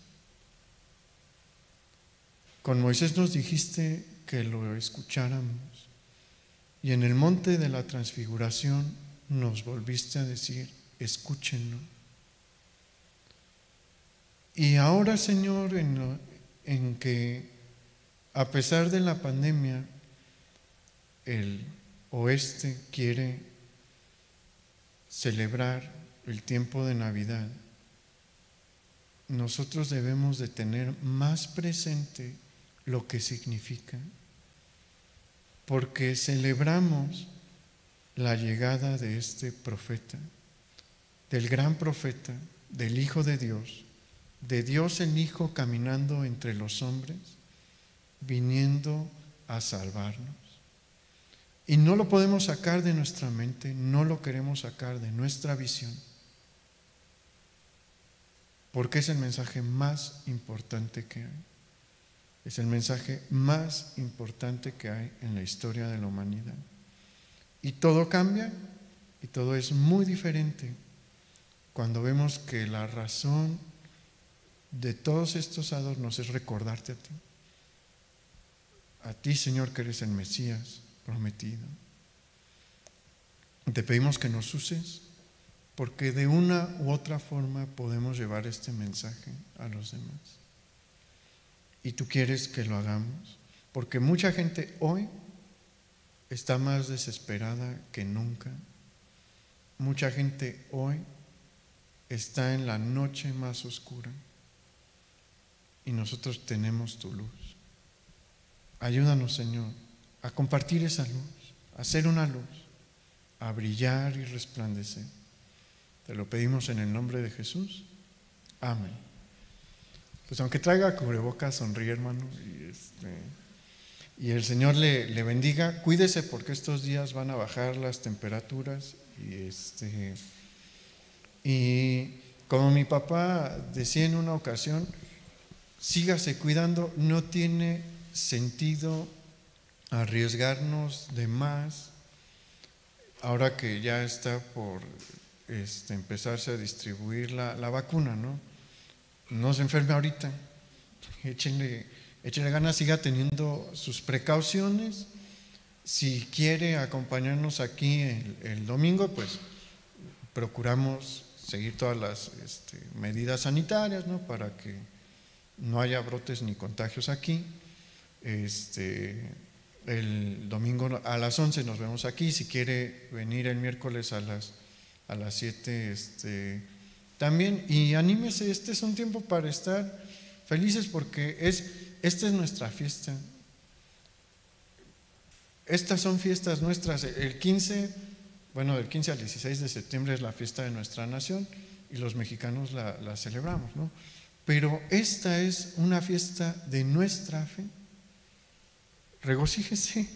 S1: Con Moisés nos dijiste que lo escucháramos, y en el monte de la transfiguración nos volviste a decir: escúchenlo. Y ahora, Señor, en que a pesar de la pandemia, el oeste quiere celebrar el tiempo de Navidad, nosotros debemos de tener más presente lo que significa, porque celebramos la llegada de este profeta, del gran profeta, del Hijo de Dios el Hijo caminando entre los hombres, viniendo a salvarnos. Y no lo podemos sacar de nuestra mente, no lo queremos sacar de nuestra visión, porque es el mensaje más importante que hay. Es el mensaje más importante que hay en la historia de la humanidad. Y todo cambia y todo es muy diferente cuando vemos que la razón de todos estos adornos es recordarte a ti, Señor, que eres el Mesías prometido. Te pedimos que nos uses, porque de una u otra forma podemos llevar este mensaje a los demás. Y tú quieres que lo hagamos, porque mucha gente hoy está más desesperada que nunca. Mucha gente hoy está en la noche más oscura y nosotros tenemos tu luz. Ayúdanos, Señor, a compartir esa luz, a ser una luz, a brillar y resplandecer. Te lo pedimos en el nombre de Jesús. Amén. Pues aunque traiga cubrebocas, sonríe, hermano, y el Señor le bendiga. Cuídese porque estos días van a bajar las temperaturas y como mi papá decía en una ocasión, sígase cuidando, no tiene sentido arriesgarnos de más ahora que ya está por empezarse a distribuir la vacuna, ¿no? No se enferme ahorita, échenle ganas, siga teniendo sus precauciones. Si quiere acompañarnos aquí el domingo, pues procuramos seguir todas las medidas sanitarias, ¿no? Para que no haya brotes ni contagios aquí. El domingo a las 11 nos vemos aquí. Si quiere venir el miércoles a las 7, también. Y anímese, este es un tiempo para estar felices porque esta es nuestra fiesta. Estas son fiestas nuestras. Del 15 al 16 de septiembre es la fiesta de nuestra nación y los mexicanos la celebramos, ¿no? Pero esta es una fiesta de nuestra fe. Regocíjese,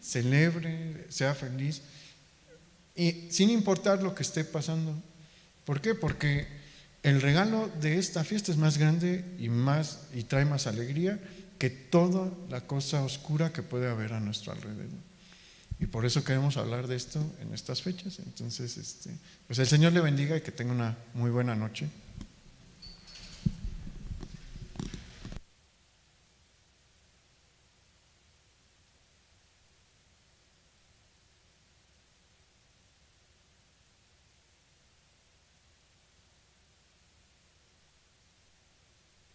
S1: celebre, sea feliz y sin importar lo que esté pasando. ¿Por qué? Porque el regalo de esta fiesta es más grande y trae más alegría que toda la cosa oscura que puede haber a nuestro alrededor. Y por eso queremos hablar de esto en estas fechas. Entonces, pues el Señor le bendiga y que tenga una muy buena noche.